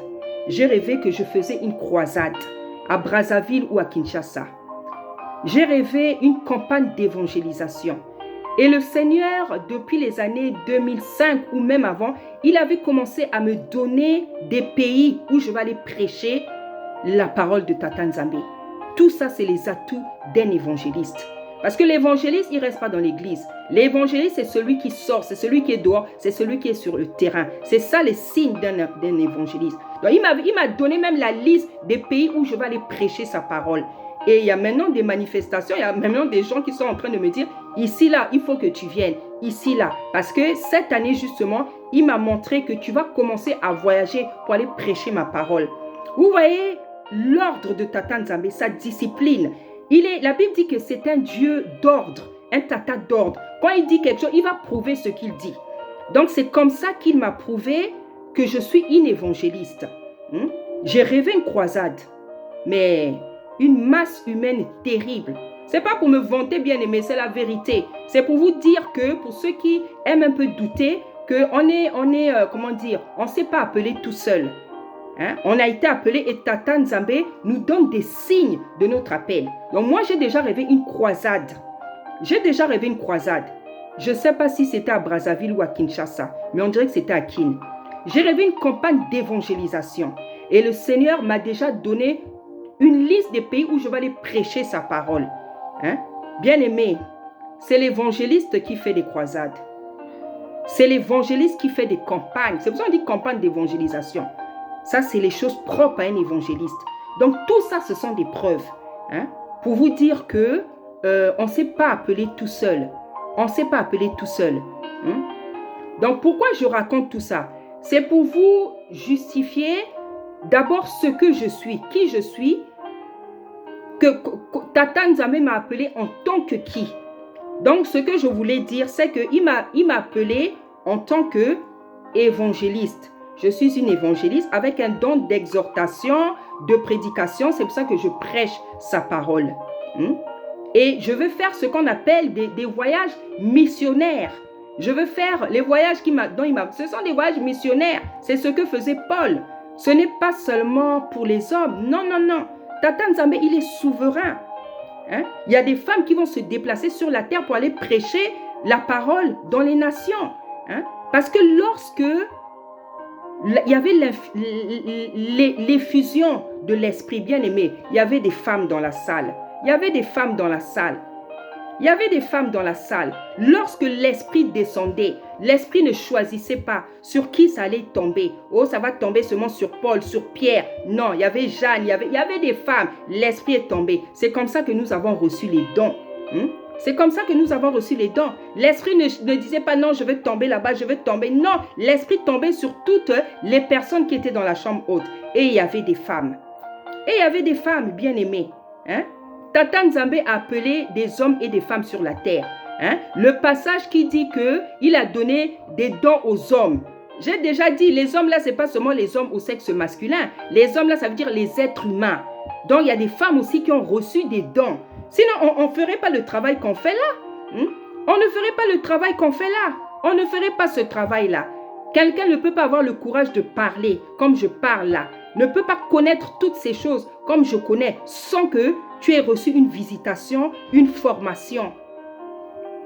J'ai rêvé que je faisais une croisade à Brazzaville ou à Kinshasa. J'ai rêvé une campagne d'évangélisation. Et le Seigneur, depuis les années 2005 ou même avant, il avait commencé à me donner des pays où je vais aller prêcher la parole de Tata Nzambe. Tout ça, c'est les atouts d'un évangéliste. Parce que l'évangéliste, il ne reste pas dans l'église. L'évangéliste, c'est celui qui sort, c'est celui qui est dehors, c'est celui qui est sur le terrain. C'est ça les signes d'un évangéliste. Donc, il m'a donné même la liste des pays où je vais aller prêcher sa parole. Et il y a maintenant des manifestations, il y a maintenant des gens qui sont en train de me dire, ici, là, il faut que tu viennes, ici, là. Parce que cette année, justement, il m'a montré que tu vas commencer à voyager pour aller prêcher ma parole. Vous voyez l'ordre de Tata Nzambe, sa discipline. La Bible dit que c'est un Dieu d'ordre, un tata d'ordre. Quand il dit quelque chose, il va prouver ce qu'il dit. Donc, c'est comme ça qu'il m'a prouvé que je suis une évangéliste. J'ai rêvé une croisade, mais une masse humaine terrible. C'est pas pour me vanter, bien aimé, c'est la vérité. C'est pour vous dire que, pour ceux qui aiment un peu douter, qu'on comment dire, on ne s'est pas appelé tout seul. On a été appelé et Tata Nzambe nous donne des signes de notre appel. Donc moi, j'ai déjà rêvé une croisade. J'ai déjà rêvé une croisade. Je ne sais pas si c'était à Brazzaville ou à Kinshasa, mais on dirait que c'était à Kin. J'ai rêvé une campagne d'évangélisation. Et le Seigneur m'a déjà donné une liste des pays où je vais aller prêcher sa parole. Bien aimé, c'est l'évangéliste qui fait des croisades. C'est l'évangéliste qui fait des campagnes. C'est pour ça qu'on dit campagne d'évangélisation. Ça, c'est les choses propres à un évangéliste. Donc, tout ça, ce sont des preuves. Pour vous dire que on ne s'est pas appelé tout seul. On ne s'est pas appelé tout seul. Donc, pourquoi je raconte tout ça? C'est pour vous justifier d'abord ce que je suis, qui je suis, que Tata Nzambe m'a appelé en tant que qui. Donc, ce que je voulais dire, c'est qu'il m'a appelé en tant qu'évangéliste. Je suis une évangéliste avec un don d'exhortation, de prédication. C'est pour ça que je prêche sa parole. Et je veux faire ce qu'on appelle des voyages missionnaires. Je veux faire les voyages dont il m'a... Ce sont des voyages missionnaires. C'est ce que faisait Paul. Ce n'est pas seulement pour les hommes. Non, non, non. Tata Nzambe, il est souverain. Il y a des femmes qui vont se déplacer sur la terre pour aller prêcher la parole dans les nations. Parce que lorsque il y avait l'effusion de l'esprit bien-aimé, il y avait des femmes dans la salle. Il y avait des femmes dans la salle. Il y avait des femmes dans la salle. Lorsque l'esprit descendait, l'esprit ne choisissait pas sur qui ça allait tomber. Oh, ça va tomber seulement sur Paul, sur Pierre. Non, il y avait Jeanne, il y avait des femmes. L'esprit est tombé. C'est comme ça que nous avons reçu les dons. C'est comme ça que nous avons reçu les dons. L'esprit ne disait pas non, je vais tomber là-bas, je vais tomber. Non, l'esprit tombait sur toutes les personnes qui étaient dans la chambre haute. Et il y avait des femmes. Et il y avait des femmes bien aimées. Tata Nzambe a appelé des hommes et des femmes sur la terre. Le passage qui dit qu'il a donné des dons aux hommes. J'ai déjà dit, les hommes là, ce n'est pas seulement les hommes au sexe masculin. Les hommes là, ça veut dire les êtres humains. Donc, il y a des femmes aussi qui ont reçu des dons. Sinon, on ne ferait pas le travail qu'on fait là. On ne ferait pas le travail qu'on fait là. On ne ferait pas ce travail-là. Quelqu'un ne peut pas avoir le courage de parler comme je parle là. Ne peut pas connaître toutes ces choses comme je connais sans que tu aies reçu une visitation, une formation,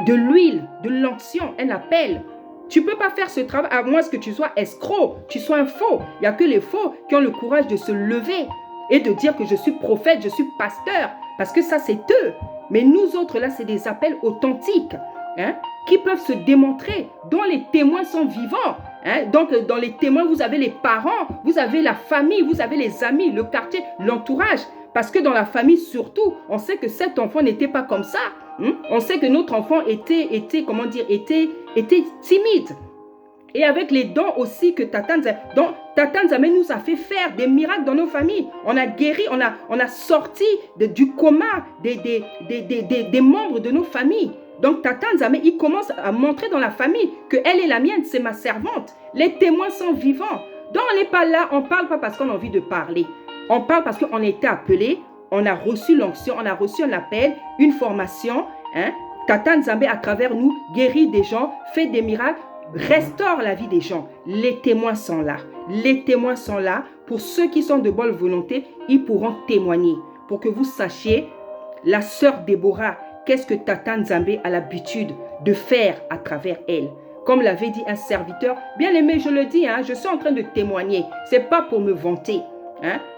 de l'huile, de l'onction, un appel. Tu ne peux pas faire ce travail à moins que tu sois escroc, tu sois un faux. Il n'y a que les faux qui ont le courage de se lever et de dire que je suis prophète, je suis pasteur. Parce que ça, c'est eux. Mais nous autres, là, c'est des appels authentiques qui peuvent se démontrer, dont les témoins sont vivants. Donc, dans les témoins, vous avez les parents, vous avez la famille, vous avez les amis, le quartier, l'entourage. Parce que dans la famille, surtout, on sait que cet enfant n'était pas comme ça. On sait que notre enfant était timide. Et avec les dons aussi que Tata Nzambe nous a fait faire des miracles dans nos familles. On a guéri, on a sorti du coma des membres de nos familles. Donc Tata Nzambe, il commence à montrer dans la famille qu'elle est la mienne, c'est ma servante. Les témoins sont vivants. Donc on n'est pas là, on ne parle pas parce qu'on a envie de parler. On parle parce qu'on a été appelé, on a reçu l'onction, on a reçu un appel, une formation. Tata Nzambe, à travers nous, guérit des gens, fait des miracles, restaure la vie des gens. Les témoins sont là. Les témoins sont là. Pour ceux qui sont de bonne volonté, ils pourront témoigner. Pour que vous sachiez, la sœur Déborah, qu'est-ce que Tata Nzambe a l'habitude de faire à travers elle. Comme l'avait dit un serviteur, bien aimé, je le dis, je suis en train de témoigner. Ce n'est pas pour me vanter.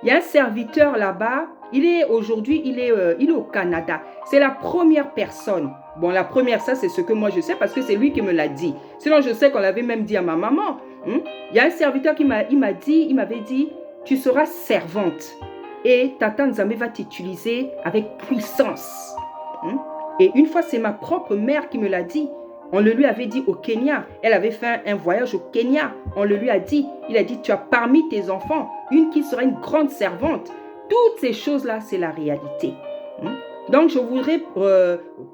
Il y a un serviteur là-bas, il est au Canada. C'est la première personne. Bon, la première, ça c'est ce que moi je sais parce que c'est lui qui me l'a dit. Sinon, je sais qu'on l'avait même dit à ma maman. Il y a un serviteur qui m'avait dit, tu seras servante. Et Tata Nzambe va t'utiliser avec puissance. Et une fois, c'est ma propre mère qui me l'a dit. On le lui avait dit au Kenya. Elle avait fait un voyage au Kenya. On le lui a dit. Il a dit, tu as parmi tes enfants une qui sera une grande servante. Toutes ces choses-là, c'est la réalité. Donc, je voudrais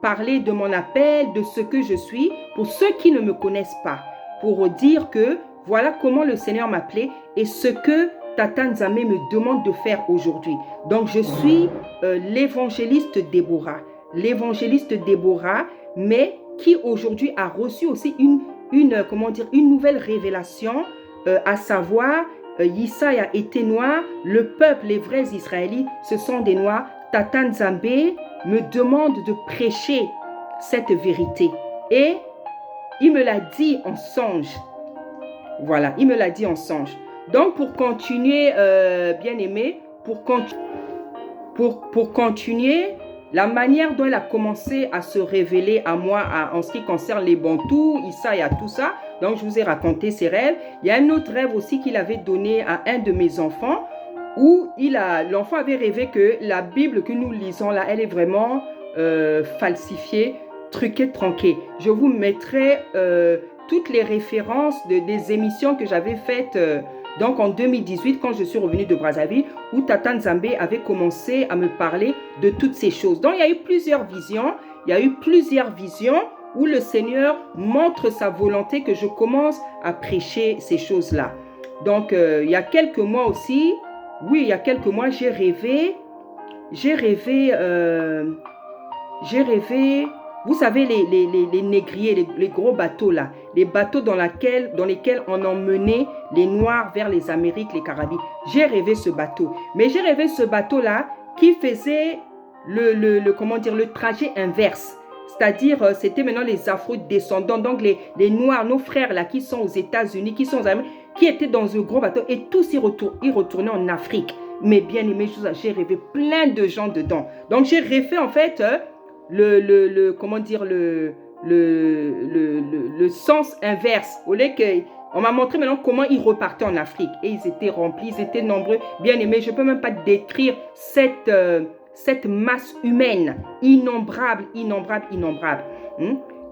parler de mon appel, de ce que je suis, pour ceux qui ne me connaissent pas. Pour dire que voilà comment le Seigneur m'appelait et ce que Tata Nzambe me demande de faire aujourd'hui. Donc, je suis l'évangéliste Déborah. L'évangéliste Déborah, mais qui aujourd'hui a reçu aussi une nouvelle révélation, à savoir, Yissa a été noir, le peuple, les vrais Israélites, ce sont des noirs. Tata Nzambe me demande de prêcher cette vérité. Et il me l'a dit en songe. Voilà, il me l'a dit en songe. Donc, pour continuer, bien-aimé, pour continuer, la manière dont elle a commencé à se révéler à moi en ce qui concerne les Bantous, Issa et à tout ça, donc je vous ai raconté ses rêves. Il y a un autre rêve aussi qu'il avait donné à un de mes enfants, où l'enfant avait rêvé que la Bible que nous lisons là, elle est vraiment falsifiée, truquée, tronquée. Je vous mettrai toutes les références des émissions que j'avais faites donc en 2018, quand je suis revenue de Brazzaville, où Tata Nzambe avait commencé à me parler de toutes ces choses. Donc il y a eu plusieurs visions. Il y a eu plusieurs visions où le Seigneur montre sa volonté que je commence à prêcher ces choses-là. Donc il y a quelques mois aussi, oui, il y a quelques mois, j'ai rêvé, vous savez, les négriers, les gros bateaux là, les bateaux dans lesquels on emmenait les Noirs vers les Amériques, les Caraïbes. J'ai rêvé ce bateau. Mais j'ai rêvé ce bateau là qui faisait le trajet inverse. C'est-à-dire, c'était maintenant les Afro-descendants, donc les Noirs, nos frères là qui sont aux États-Unis, qui sont aux Amériques, qui étaient dans un gros bateau et tous ils retournaient en Afrique. Mais bien aimé, j'ai rêvé plein de gens dedans. Donc j'ai rêvé en fait le sens inverse. Au lieu que on m'a montré maintenant comment ils repartaient en Afrique et ils étaient remplis, ils étaient nombreux, bien aimés. Je peux même pas décrire cette masse humaine innombrable.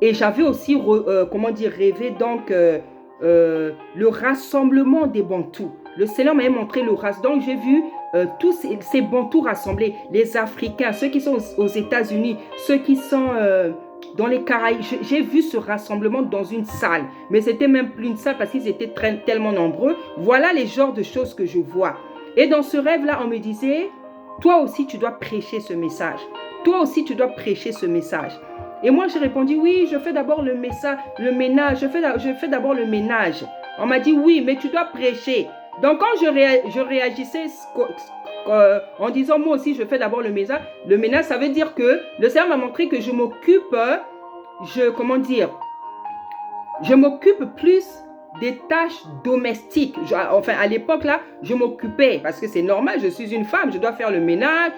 Et j'avais aussi rêvé donc le rassemblement des Bantous. Le Seigneur m'avait montré le rassemblement. Donc j'ai vu tous ces Bantous rassemblés, les Africains, ceux qui sont aux États-Unis, ceux qui sont dans les Caraïbes. J'ai vu ce rassemblement dans une salle, mais c'était même plus une salle parce qu'ils étaient tellement nombreux. Voilà les genres de choses que je vois. Et dans ce rêve-là, on me disait, toi aussi tu dois prêcher ce message. Toi aussi tu dois prêcher ce message. Et moi j'ai répondu, oui, je fais d'abord le ménage, je fais d'abord le ménage. On m'a dit, oui, mais tu dois prêcher. Donc quand je réagissais en disant, moi aussi je fais d'abord le ménage, ça veut dire que le Seigneur m'a montré que je m'occupe, je m'occupe plus des tâches domestiques. Enfin, à l'époque là, je m'occupais, parce que c'est normal, je suis une femme, je dois faire le ménage.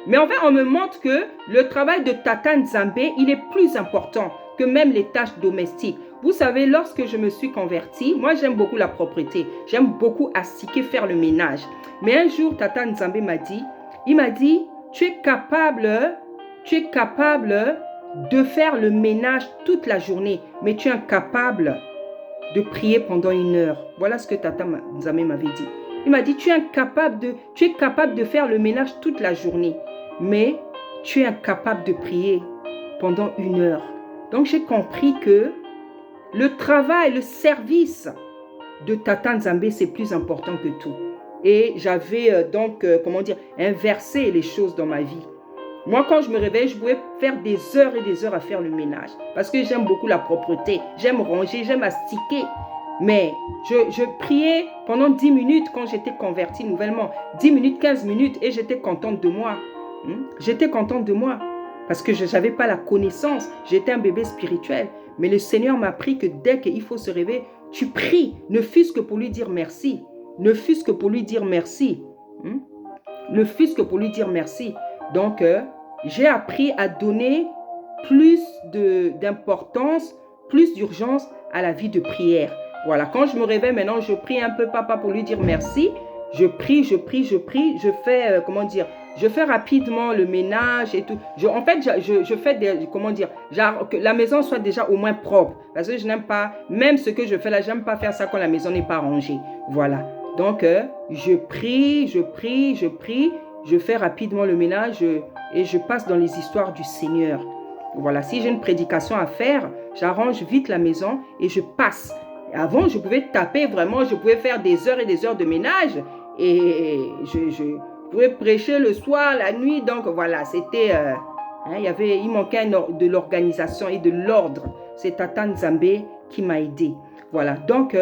Mais en fait, on me montre que le travail de Tata Nzambe, il est plus important que même les tâches domestiques. Vous savez, lorsque je me suis convertie, moi j'aime beaucoup la propreté. J'aime beaucoup astiquer, faire le ménage. Mais un jour, Tata Nzambe m'a dit, tu es capable de faire le ménage toute la journée, mais tu es incapable de prier pendant 1 heure. Voilà ce que Tata Nzambe m'avait dit. Il m'a dit, tu es capable de faire le ménage toute la journée, mais tu es incapable de prier pendant 1 heure. Donc j'ai compris que le travail, le service de Tata Nzambe, c'est plus important que tout. Et j'avais inversé les choses dans ma vie. Moi, quand je me réveille, je pouvais faire des heures et des heures à faire le ménage. Parce que j'aime beaucoup la propreté. J'aime ranger, j'aime astiquer. Mais je priais pendant 10 minutes quand j'étais convertie nouvellement. 10 minutes, 15 minutes et j'étais contente de moi. J'étais contente de moi. Parce que je n'avais pas la connaissance. J'étais un bébé spirituel. Mais le Seigneur m'a appris que dès qu'il faut se réveiller, tu pries. Ne fût-ce que pour lui dire merci. Ne fût-ce que pour lui dire merci. Ne fût-ce que pour lui dire merci. Donc, j'ai appris à donner plus d'importance, plus d'urgence à la vie de prière. Voilà, quand je me réveille maintenant, je prie un peu papa pour lui dire merci. je prie, je fais, comment dire, je fais rapidement le ménage et tout. En fait, je fais des, comment dire, genre que la maison soit déjà au moins propre. Parce que je n'aime pas, même ce que je fais là, j'aime pas faire ça quand la maison n'est pas rangée. Voilà. Donc, je prie, je fais rapidement le ménage et je passe dans les histoires du Seigneur. Voilà, si j'ai une prédication à faire, j'arrange vite la maison et je passe. Avant, je pouvais taper vraiment, je pouvais faire des heures et des heures de ménage et je pouvais prêcher le soir, la nuit. Donc voilà, c'était, il manquait de l'organisation et de l'ordre. C'est Tata Nzambe qui m'a aidé. Voilà, donc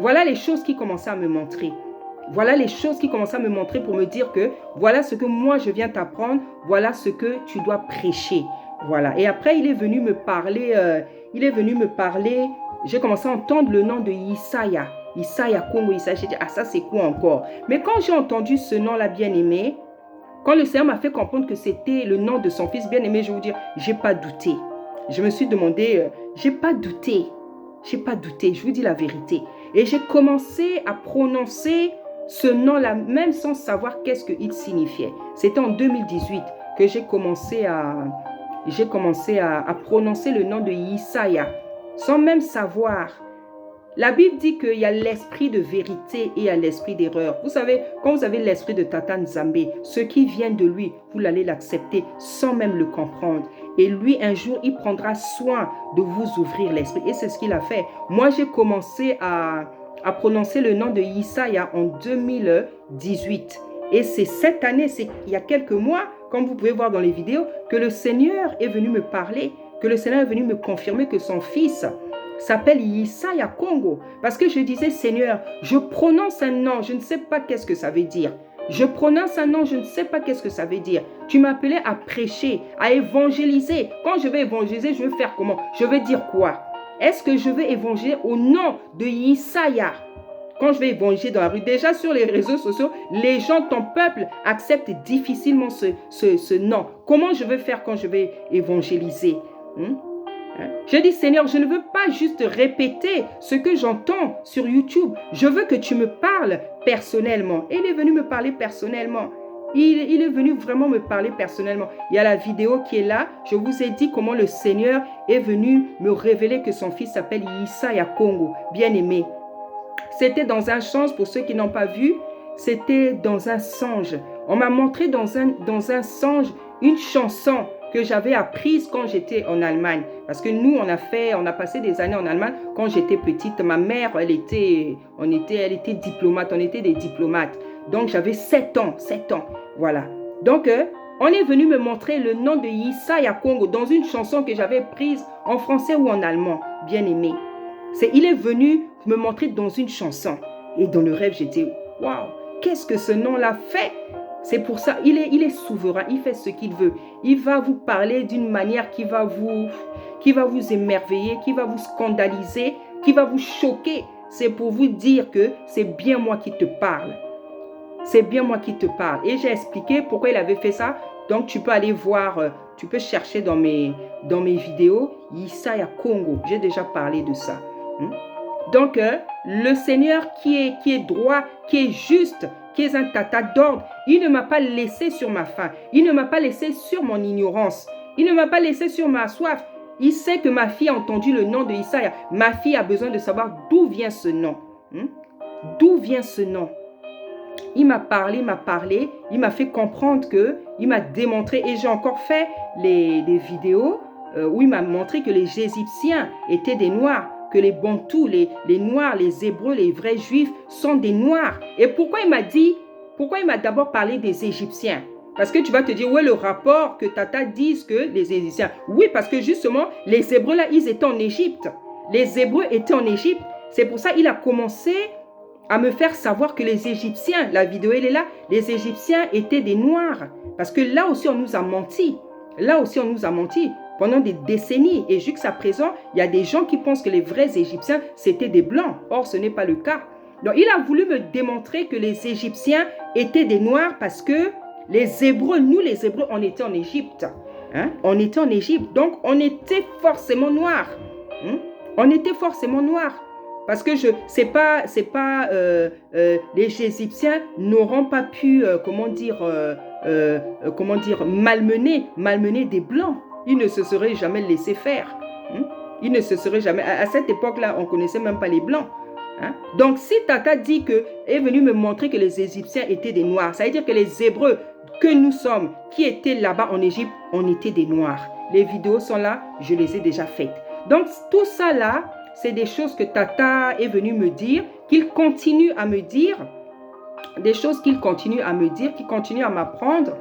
voilà les choses qui commençaient à me montrer. Voilà les choses qui commençaient à me montrer pour me dire que voilà ce que moi je viens t'apprendre, voilà ce que tu dois prêcher. Voilà. Et après, il est venu me parler, j'ai commencé à entendre le nom de Isaya. Isaya Congo, Isaya. J'ai dit, ah ça c'est quoi encore? Mais quand j'ai entendu ce nom-là bien-aimé, quand le Seigneur m'a fait comprendre que c'était le nom de son fils bien-aimé, je vais vous dire, j'ai pas douté. Je me suis demandé, j'ai pas douté, je vous dis la vérité. Et j'ai commencé à prononcer ce nom-là, même sans savoir qu'est-ce qu'il signifiait. C'était en 2018 que j'ai commencé à prononcer le nom de Isaya, sans même savoir. La Bible dit qu'il y a l'esprit de vérité et il y a l'esprit d'erreur. Vous savez, quand vous avez l'esprit de Tata Nzambe, ce qui vient de lui, vous allez l'accepter sans même le comprendre. Et lui, un jour, il prendra soin de vous ouvrir l'esprit. Et c'est ce qu'il a fait. Moi, j'ai commencé à prononcer le nom de Isaya en 2018. Et c'est cette année, c'est il y a quelques mois, comme vous pouvez voir dans les vidéos, que le Seigneur est venu me parler, que le Seigneur est venu me confirmer que son fils s'appelle Isaya Congo. Parce que je disais, Seigneur, je prononce un nom, je ne sais pas qu'est-ce que ça veut dire. Je prononce un nom, je ne sais pas qu'est-ce que ça veut dire. Tu m'appelais à prêcher, à évangéliser. Quand je vais évangéliser, je vais faire comment? Je vais dire quoi? Est-ce que je vais évangéliser au nom de Isaya? Quand je vais évangéliser dans la rue, déjà sur les réseaux sociaux, les gens, ton peuple, acceptent difficilement ce nom. Comment je vais faire quand je vais évangéliser? Je dis, Seigneur, je ne veux pas juste répéter ce que j'entends sur YouTube. Je veux que tu me parles personnellement. Et il est venu me parler personnellement. Il est venu vraiment me parler personnellement. Il y a la vidéo qui est là. Je vous ai dit comment le Seigneur est venu me révéler que son fils s'appelle Isaya Congo, bien-aimé. C'était dans un songe, pour ceux qui n'ont pas vu, c'était dans un songe. On m'a montré dans un songe une chanson que j'avais apprise quand j'étais en Allemagne. Parce que nous, on a passé des années en Allemagne. Quand j'étais petite, ma mère, elle était diplomate, on était des diplomates. Donc, j'avais 7 ans, voilà. Donc, on est venu me montrer le nom de Isaya Congo dans une chanson que j'avais prise en français ou en allemand, bien aimé. Il est venu me montrer dans une chanson. Et dans le rêve, j'étais, waouh, qu'est-ce que ce nom-là fait? C'est pour ça, il est souverain, il fait ce qu'il veut. Il va vous parler d'une manière qui va vous émerveiller, qui va vous scandaliser, qui va vous choquer. C'est pour vous dire que c'est bien moi qui te parle. C'est bien moi qui te parle. Et j'ai expliqué pourquoi il avait fait ça. Donc, tu peux aller voir, tu peux chercher dans mes vidéos, Isaya Congo. J'ai déjà parlé de ça. Donc, le Seigneur qui est droit, qui est juste, qui est un tata d'ordre, il ne m'a pas laissé sur ma faim. Il ne m'a pas laissé sur mon ignorance. Il ne m'a pas laissé sur ma soif. Il sait que ma fille a entendu le nom de Isaya. Ma fille a besoin de savoir d'où vient ce nom. D'où vient ce nom? Il m'a parlé, il m'a fait comprendre il m'a démontré, et j'ai encore fait des vidéos où il m'a montré que les Égyptiens étaient des Noirs, que les Bantous, les Noirs, les Hébreux, les vrais Juifs sont des Noirs. Et pourquoi il m'a d'abord parlé des Égyptiens? Parce que tu vas te dire, où est le rapport que Tata dise que les Égyptiens? Oui, parce que justement, les Hébreux là, ils étaient en Égypte. Les Hébreux étaient en Égypte. C'est pour ça qu'il a commencé à me faire savoir que les Égyptiens, la vidéo elle est là, les Égyptiens étaient des Noirs. Parce que là aussi on nous a menti. Pendant des décennies. Et jusqu'à présent, il y a des gens qui pensent que les vrais Égyptiens, c'était des Blancs. Or, ce n'est pas le cas. Donc, il a voulu me démontrer que les Égyptiens étaient des Noirs parce que les Hébreux, nous les Hébreux, on était en Égypte. On était en Égypte. Donc, on était forcément Noirs. On était forcément Noirs. Parce que les Égyptiens n'auront pas pu, malmener des Blancs. Ils ne se seraient jamais laissés faire. Ils ne se seraient jamais... À cette époque-là, on ne connaissait même pas les Blancs. Donc, si Tata dit que est venu me montrer que les Égyptiens étaient des Noirs, ça veut dire que les Hébreux que nous sommes, qui étaient là-bas en Égypte, on était des Noirs. Les vidéos sont là, je les ai déjà faites. Donc, tout ça là, c'est des choses que Tata est venu me dire, qu'il continue à me dire, des choses qu'il continue à me dire, qu'il continue à m'apprendre.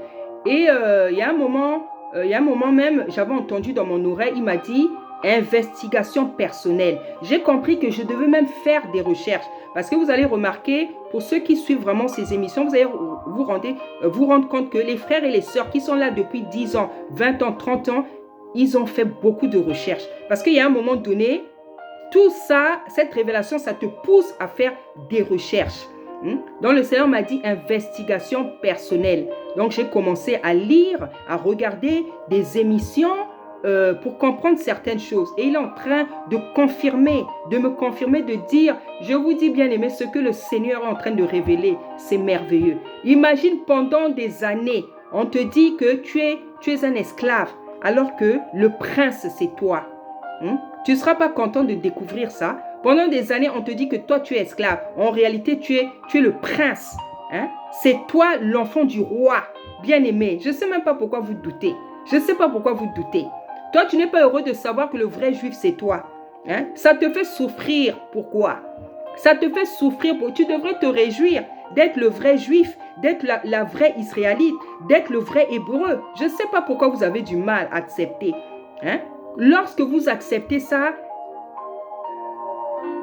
Et il y a un moment même, j'avais entendu dans mon oreille, il m'a dit investigation personnelle. J'ai compris que je devais même faire des recherches. Parce que vous allez remarquer, pour ceux qui suivent vraiment ces émissions, vous allez vous rendre compte que les frères et les sœurs qui sont là depuis 10 ans, 20 ans, 30 ans, ils ont fait beaucoup de recherches. Parce qu'il y a un moment donné, tout ça, cette révélation, ça te pousse à faire des recherches. Donc le Seigneur m'a dit investigation personnelle. Donc j'ai commencé à lire, à regarder des émissions pour comprendre certaines choses. Et il est en train de me confirmer, de dire, je vous dis bien aimé, ce que le Seigneur est en train de révéler, c'est merveilleux. Imagine pendant des années, on te dit que tu es un esclave, alors que le prince c'est toi. Tu ne seras pas content de découvrir ça. Pendant des années, on te dit que toi, tu es esclave. En réalité, tu es le prince. C'est toi l'enfant du roi, bien-aimé. Je ne sais même pas pourquoi vous doutez. Je ne sais pas pourquoi vous doutez. Toi, tu n'es pas heureux de savoir que le vrai juif, c'est toi. Ça te fait souffrir. Pourquoi? Ça te fait souffrir. Tu devrais te réjouir d'être le vrai juif, d'être la vraie israélite, d'être le vrai hébreu. Je ne sais pas pourquoi vous avez du mal à accepter. Lorsque vous acceptez ça,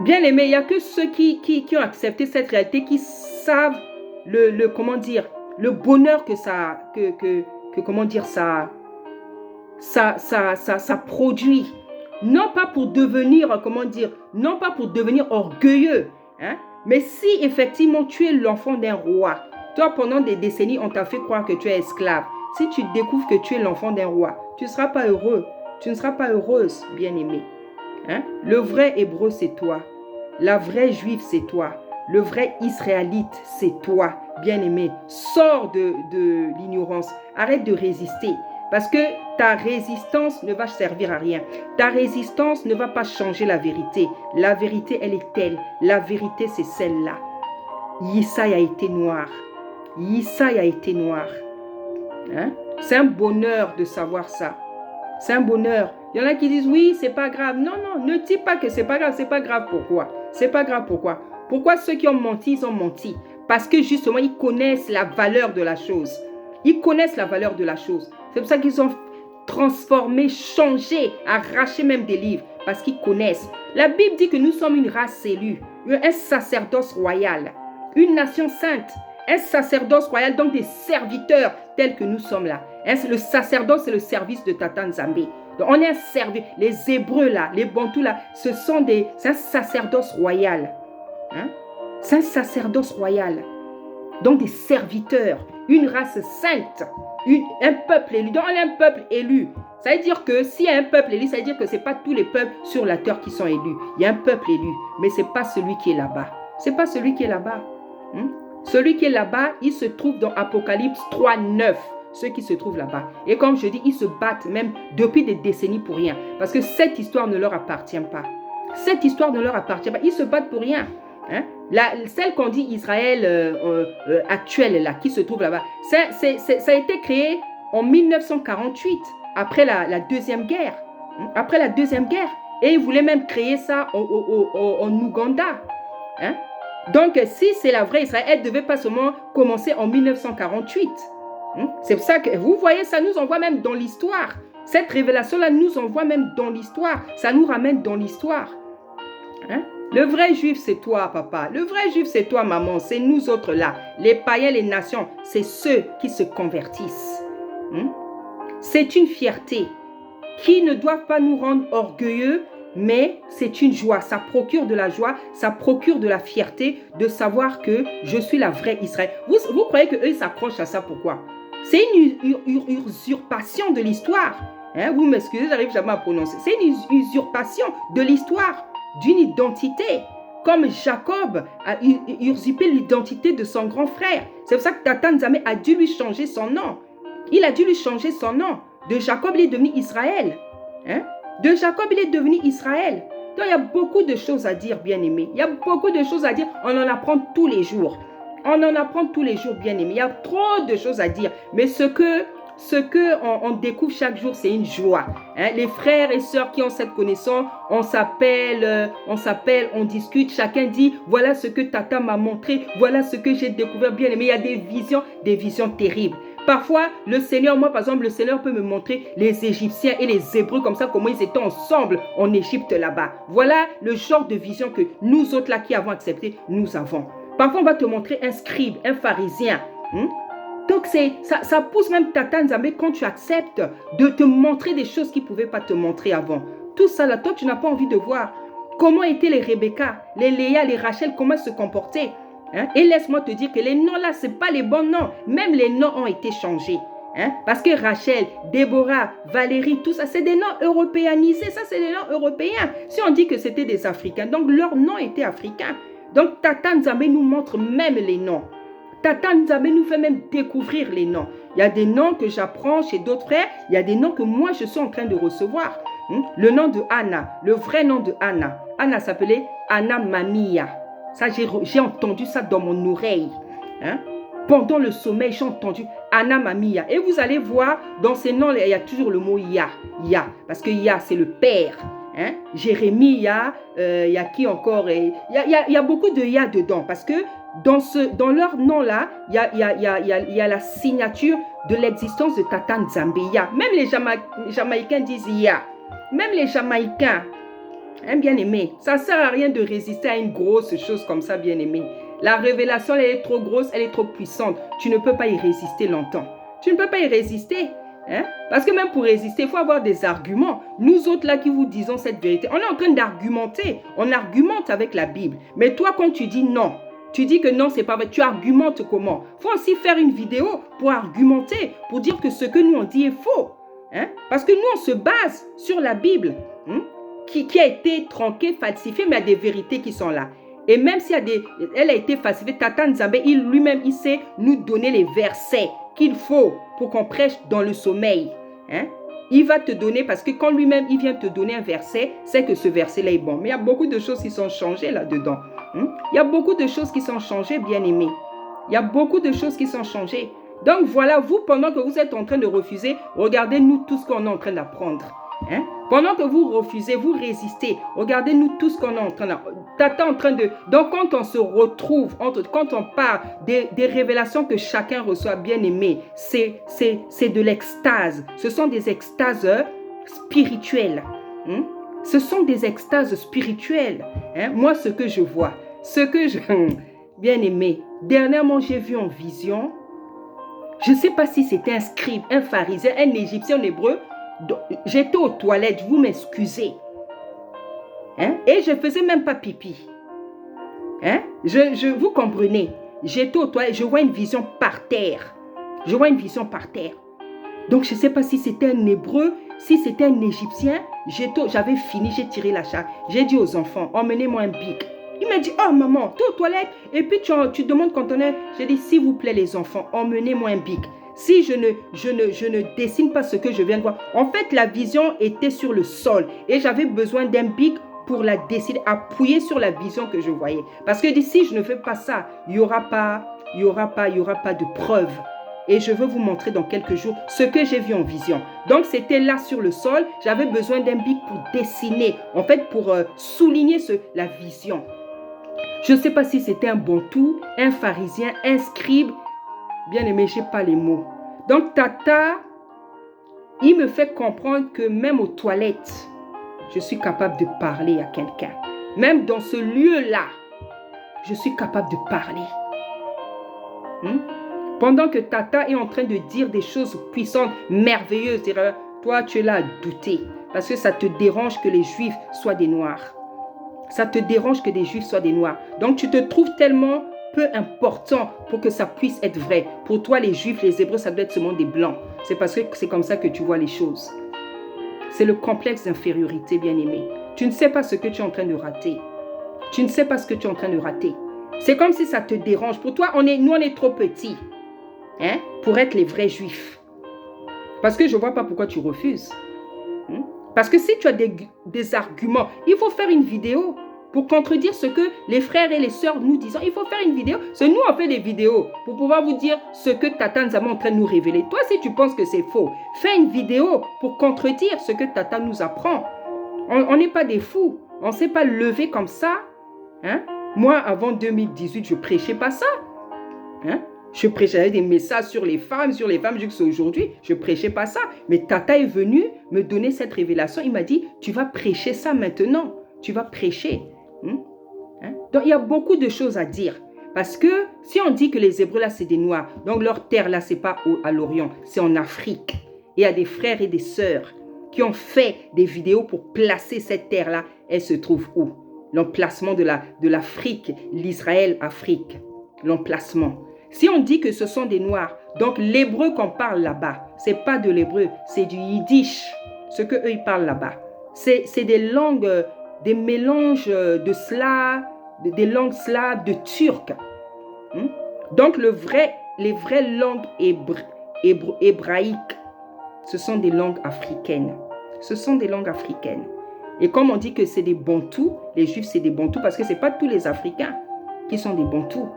bien aimé, il n'y a que ceux qui ont accepté cette réalité, qui savent le bonheur que ça produit. Non pas pour devenir, non pas pour devenir orgueilleux, mais si effectivement tu es l'enfant d'un roi, toi pendant des décennies on t'a fait croire que tu es esclave. Si tu découvres que tu es l'enfant d'un roi, tu ne seras pas heureux. Tu ne seras pas heureuse, bien-aimée. Le vrai hébreu, c'est toi. La vraie juive, c'est toi. Le vrai israélite, c'est toi, bien-aimé. Sors de l'ignorance. Arrête de résister. Parce que ta résistance ne va servir à rien. Ta résistance ne va pas changer la vérité. La vérité, elle est telle. La vérité, c'est celle-là. Yissaï a été noir. Yissaï a été noir. C'est un bonheur de savoir ça. C'est un bonheur. Il y en a qui disent, oui, c'est pas grave. Non, non, ne dis pas que c'est pas grave. C'est pas grave pourquoi? C'est pas grave pourquoi? Pourquoi ceux qui ont menti, ils ont menti? Parce que justement, ils connaissent la valeur de la chose. Ils connaissent la valeur de la chose. C'est pour ça qu'ils ont transformé, changé, arraché même des livres. Parce qu'ils connaissent. La Bible dit que nous sommes une race élue, un sacerdoce royal, une nation sainte, un sacerdoce royal, donc des serviteurs tels que nous sommes là. Le sacerdoce, c'est le service de Tata Nzambe. Donc on est un service. Les Hébreux là, les Bantous là, c'est un sacerdoce royal. C'est un sacerdoce royal. Donc des serviteurs, une race sainte, un peuple élu. Donc on est un peuple élu. Ça veut dire que s'il y a un peuple élu, ça veut dire que ce n'est pas tous les peuples sur la terre qui sont élus. Il y a un peuple élu, mais ce n'est pas celui qui est là-bas. Ce n'est pas celui qui est là-bas. Celui qui est là-bas, il se trouve dans Apocalypse 3:9. Ceux qui se trouvent là-bas. Et comme je dis, ils se battent même depuis des décennies pour rien. Parce que cette histoire ne leur appartient pas. Cette histoire ne leur appartient pas. Ils se battent pour rien. Celle qu'on dit Israël actuelle là, qui se trouve là-bas, ça a été créé en 1948, après la Deuxième Guerre. Après la Deuxième Guerre. Et ils voulaient même créer ça en Ouganda. Donc, si c'est la vraie Israël, elle ne devait pas seulement commencer en 1948. C'est pour ça que vous voyez, ça nous envoie même dans l'histoire. Cette révélation-là nous envoie même dans l'histoire. Ça nous ramène dans l'histoire. Le vrai juif, c'est toi, papa. Le vrai juif, c'est toi, maman. C'est nous autres là. Les païens, les nations, c'est ceux qui se convertissent. C'est une fierté qui ne doit pas nous rendre orgueilleux, mais c'est une joie. Ça procure de la joie, ça procure de la fierté de savoir que je suis la vraie Israël. Vous croyez qu'eux, ils s'accrochent à ça, pourquoi? C'est une usurpation de l'histoire. Vous m'excusez, j'arrive jamais à prononcer. C'est une usurpation de l'histoire, d'une identité. comme Jacob a usurpé l'identité de son grand frère. C'est pour ça que Tata Nzambe a dû lui changer son nom. Il a dû lui changer son nom. De Jacob, il est devenu Israël. Hein? De Jacob, il est devenu Israël. Donc, il y a beaucoup de choses à dire, bien-aimés. Il y a beaucoup de choses à dire. On en apprend tous les jours. On en apprend tous les jours, bien-aimés. Il y a trop de choses à dire. Mais ce que on découvre chaque jour, c'est une joie. Hein? Les frères et sœurs qui ont cette connaissance, on s'appelle, on discute. Chacun dit, voilà ce que Tata m'a montré. Voilà ce que j'ai découvert, bien-aimés. Il y a des visions terribles. Parfois, le Seigneur, moi par exemple, le Seigneur peut me montrer les Égyptiens et les Hébreux comme ça, comment ils étaient ensemble en Égypte là-bas. Voilà le genre de vision que nous autres là qui avons accepté, nous avons. Parfois, on va te montrer un scribe, un pharisien. Donc, ça pousse même Tata Nzambe quand tu acceptes de te montrer des choses qu'il ne pouvait pas te montrer avant. Tout ça là, toi, tu n'as pas envie de voir. Comment étaient les Rebecca, les Léa, les Rachel, comment elles se comportaient. Hein? Et laisse-moi te dire que les noms là, ce n'est pas les bons noms. Même les noms ont été changés. Hein? Parce que Rachel, Déborah, Valérie, tout ça, c'est des noms européanisés. Ça, c'est des noms européens. Si on dit que c'était des Africains, donc leurs noms étaient africains. Donc Tata Nzambe nous montre même les noms. Tata Nzambe nous fait même découvrir les noms. Il y a des noms que j'apprends chez d'autres frères. Il y a des noms que moi, je suis en train de recevoir. Le nom de Anna, le vrai nom de Anna. Anna s'appelait Anna Mamia. Ça, j'ai entendu ça dans mon oreille. Hein? Pendant le sommeil, j'ai entendu Anna Mamia. Et vous allez voir, dans ces noms, il y a toujours le mot Ya. Ya. Parce que Ya, c'est le père. Hein? Jérémie, il y a qui encore? Il y a beaucoup de Ya dedans. Parce que dans leur nom-là, il y a la signature de l'existence de Tata Nzambe. Ya. Même les Jamaïcains disent Ya. Même les Jamaïcains. Hein, bien-aimé, ça ne sert à rien de résister à une grosse chose comme ça, bien-aimé. La révélation, elle est trop grosse, elle est trop puissante. Tu ne peux pas y résister longtemps. Tu ne peux pas y résister. Hein? Parce que même pour résister, il faut avoir des arguments. Nous autres là qui vous disons cette vérité, on est en train d'argumenter. On argumente avec la Bible. Mais toi, quand tu dis non, tu dis que non, c'est pas vrai. Tu argumentes comment? Il faut aussi faire une vidéo pour argumenter, pour dire que ce que nous on dit est faux. Hein? Parce que nous, on se base sur la Bible. Qui a été tronquée, falsifiée, mais il y a des vérités qui sont là. Et même si elle a été falsifiée, Tata Nzambe, lui-même, il sait nous donner les versets qu'il faut pour qu'on prêche dans le sommeil. Hein? Il va te donner, parce que quand lui-même, il vient te donner un verset, c'est que ce verset-là est bon. Mais il y a beaucoup de choses qui sont changées là-dedans. Il y a beaucoup de choses qui sont changées, bien-aimés. Il y a beaucoup de choses qui sont changées. Donc voilà, vous, pendant que vous êtes en train de refuser, regardez-nous tout ce qu'on est en train d'apprendre. Hein? Pendant que vous refusez, vous résistez. Regardez-nous tout ce qu'on est en train de... Donc quand on se retrouve, quand on parle des révélations que chacun reçoit, bien aimé, c'est de l'extase. Ce sont des extases spirituelles. Ce sont des extases spirituelles. Hein? Moi, ce que je vois, bien aimé, dernièrement, j'ai vu en vision, je ne sais pas si c'était un scribe, un pharisien, un égyptien, un hébreu. J'étais aux toilettes, vous m'excusez. Hein? Et je ne faisais même pas pipi. Hein? Vous comprenez? J'étais aux toilettes, je vois une vision par terre. Je vois une vision par terre. Donc je ne sais pas si c'était un hébreu, si c'était un égyptien. J'avais fini, j'ai tiré la charge. J'ai dit aux enfants, emmenez-moi un bic. Il m'a dit, oh maman, tu es aux toilettes. Et puis tu demandes quand on est. J'ai dit, s'il vous plaît les enfants, emmenez-moi un bic. Si je ne dessine pas ce que je viens de voir. En fait, la vision était sur le sol. Et j'avais besoin d'un bic pour la dessiner, appuyer sur la vision que je voyais. Parce que si je ne fais pas ça, il n'y aura pas de preuve. Et je veux vous montrer dans quelques jours ce que j'ai vu en vision. Donc, c'était là sur le sol. J'avais besoin d'un bic pour dessiner. En fait, pour souligner la vision. Je ne sais pas si c'était un bantou, un pharisien, un scribe. Bien aimé, je n'ai pas les mots. Donc, Tata, il me fait comprendre que même aux toilettes, je suis capable de parler à quelqu'un. Même dans ce lieu-là, je suis capable de parler. Pendant que Tata est en train de dire des choses puissantes, merveilleuses, toi, tu es là à douter. Parce que ça te dérange que les Juifs soient des Noirs. Ça te dérange que des Juifs soient des Noirs. Donc, tu te trouves tellement peu important pour que ça puisse être vrai. Pour toi, les Juifs, les Hébreux, ça doit être seulement des Blancs. C'est parce que c'est comme ça que tu vois les choses. C'est le complexe d'infériorité, bien-aimé. Tu ne sais pas ce que tu es en train de rater. Tu ne sais pas ce que tu es en train de rater. C'est comme si ça te dérange. Pour toi, nous, on est trop petits, hein, pour être les vrais juifs. Parce que je ne vois pas pourquoi tu refuses. Parce que si tu as des arguments, il faut faire une vidéo pour contredire ce que les frères et les sœurs nous disent. Il faut faire une vidéo. C'est nous, on fait des vidéos pour pouvoir vous dire ce que Tata nous est en train de nous révéler. Toi, si tu penses que c'est faux, fais une vidéo pour contredire ce que Tata nous apprend. On n'est pas des fous. On ne s'est pas levé comme ça. Hein? Moi, avant 2018, je ne prêchais pas ça. Hein? Je prêchais des messages sur les femmes jusqu'à aujourd'hui. Je ne prêchais pas ça. Mais Tata est venu me donner cette révélation. Il m'a dit, tu vas prêcher ça maintenant. Tu vas prêcher. Hein? Donc, il y a beaucoup de choses à dire. Parce que si on dit que les Hébreux, là, c'est des Noirs, donc leur terre, là, ce n'est pas à l'Orient, c'est en Afrique. Et il y a des frères et des sœurs qui ont fait des vidéos pour placer cette terre-là. Elle se trouve où? L'emplacement de l'Afrique, l'Israël-Afrique. L'emplacement. Si on dit que ce sont des Noirs, donc l'hébreu qu'on parle là-bas, ce n'est pas de l'hébreu, c'est du yiddish, ce qu'eux, ils parlent là-bas. C'est des langues, des mélanges de slaves, des langues slaves, de turc. Donc les vraies langues hébraïques, ce sont des langues africaines. Ce sont des langues africaines. Et comme on dit que c'est des Bantous, les Juifs c'est des Bantous, parce que ce n'est pas tous les Africains qui sont des Bantous.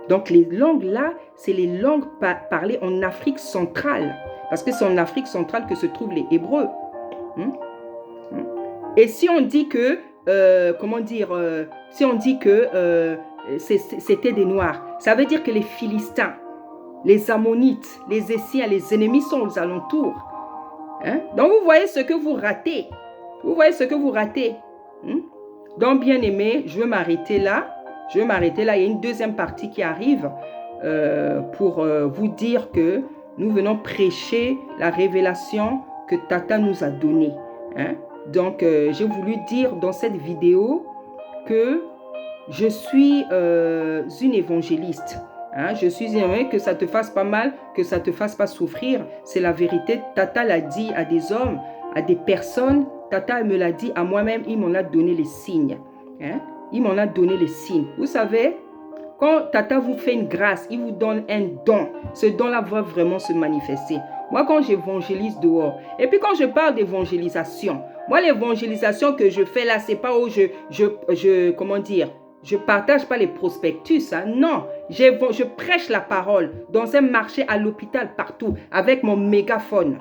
Donc les langues là, c'est les langues parlées en Afrique centrale. Parce que c'est en Afrique centrale que se trouvent les Hébreux. Et si on dit que, c'était des Noirs, ça veut dire que les Philistins, les Ammonites, les Essiens, les ennemis sont aux alentours. Hein? Donc vous voyez ce que vous ratez. Vous voyez ce que vous ratez. Donc bien aimé, je vais m'arrêter là. Il y a une deuxième partie qui arrive pour vous dire que nous venons prêcher la révélation que Tata nous a donnée. Hein? Donc, j'ai voulu dire dans cette vidéo que je suis une évangéliste. Hein? Je suis une évangéliste, que ça te fasse pas mal, que ça te fasse pas souffrir. C'est la vérité. Tata l'a dit à des hommes, à des personnes. Tata me l'a dit à moi-même. Il m'en a donné les signes. Hein? Il m'en a donné les signes. Vous savez, quand Tata vous fait une grâce, il vous donne un don. Ce don-là va vraiment se manifester. Moi, quand j'évangélise dehors, et puis quand je parle d'évangélisation, moi, l'évangélisation que je fais là, c'est pas où je partage pas les prospectus. Hein. Non, je prêche la parole dans un marché, à l'hôpital, partout, avec mon mégaphone.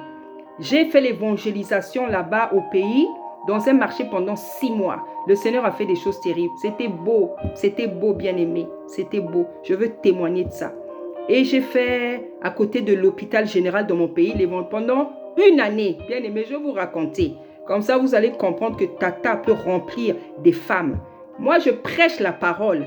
J'ai fait l'évangélisation là-bas au pays, dans un marché pendant 6 mois. Le Seigneur a fait des choses terribles. C'était beau, bien-aimé. C'était beau. Je veux témoigner de ça. Et j'ai fait, à côté de l'hôpital général de mon pays, pendant 1 année. Bien-aimé, je vais vous raconter. Comme ça, vous allez comprendre que Tata peut remplir des femmes. Moi, je prêche la parole.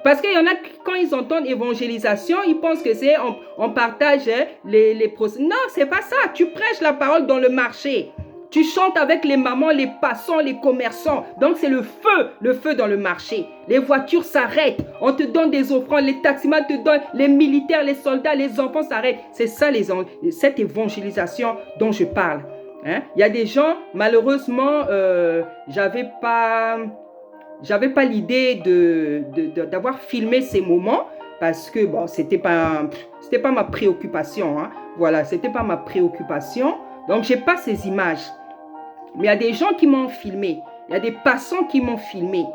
Parce qu'il y en a, quand ils entendent évangélisation, ils pensent que c'est on partage les procès. Non, c'est pas ça. Tu prêches la parole dans le marché. Tu chantes avec les mamans, les passants, les commerçants. Donc, c'est le feu dans le marché. Les voitures s'arrêtent. On te donne des offrandes. Les taximans te donnent. Les militaires, les soldats, les enfants s'arrêtent. C'est ça, cette évangélisation dont je parle. Hein? Il y a des gens, malheureusement, j'avais pas l'idée d'avoir filmé ces moments. Parce que, bon, c'était pas ma préoccupation. Hein? Voilà, c'était pas ma préoccupation. Donc, je n'ai pas ces images. Mais il y a des gens qui m'ont filmé. Il y a des passants qui m'ont filmé.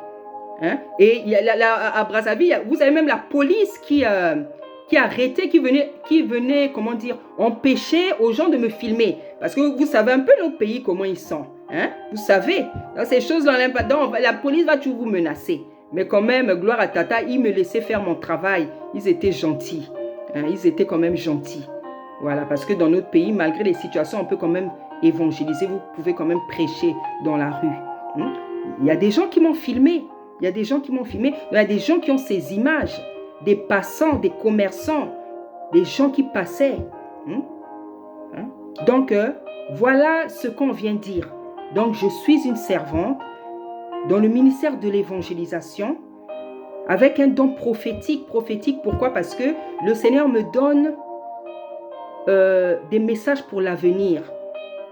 Hein? Et il y a à Brazzaville, vous avez même la police qui arrêtait, qui venait, comment dire, empêcher aux gens de me filmer. Parce que vous savez un peu nos pays, comment ils sont. Hein? Vous savez. Dans ces choses-là, la police va toujours vous menacer. Mais quand même, gloire à Tata, ils me laissaient faire mon travail. Ils étaient gentils. Hein? Ils étaient quand même gentils. Voilà, parce que dans notre pays, malgré les situations, on peut quand même évangéliser. Vous pouvez quand même prêcher dans la rue. Il y a des gens qui m'ont filmé. Il y a des gens qui ont ces images. Des passants, des commerçants, des gens qui passaient. Donc, voilà ce qu'on vient dire. Donc, je suis une servante dans le ministère de l'évangélisation avec un don prophétique. Prophétique, pourquoi? Parce que le Seigneur me donne des messages pour l'avenir.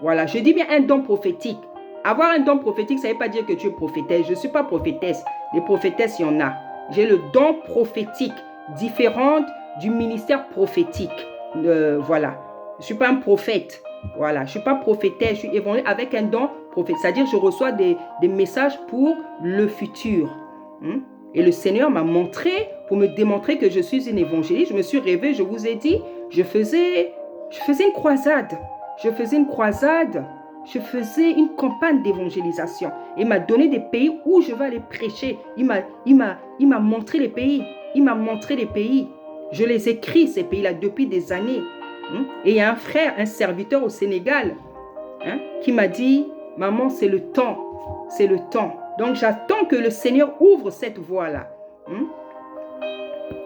Voilà, je dis bien un don prophétique. Avoir un don prophétique, ça ne veut pas dire que tu es prophétesse. Je ne suis pas prophétesse. Les prophétesses, il y en a. J'ai le don prophétique, différent du ministère prophétique. Voilà. Je ne suis pas un prophète. Voilà. Je ne suis pas prophétesse, je suis évangéliste avec un don prophétique. C'est-à-dire je reçois des messages pour le futur. Et le Seigneur m'a montré, pour me démontrer que je suis une évangéliste. Je me suis réveillée, je vous ai dit, je faisais une croisade. Je faisais une campagne d'évangélisation. Il m'a donné des pays où je vais aller prêcher. Il m'a montré les pays. Il m'a montré les pays. Je les écris, ces pays-là, depuis des années. Et il y a un frère, un serviteur au Sénégal, qui m'a dit, maman, c'est le temps. Donc, j'attends que le Seigneur ouvre cette voie-là.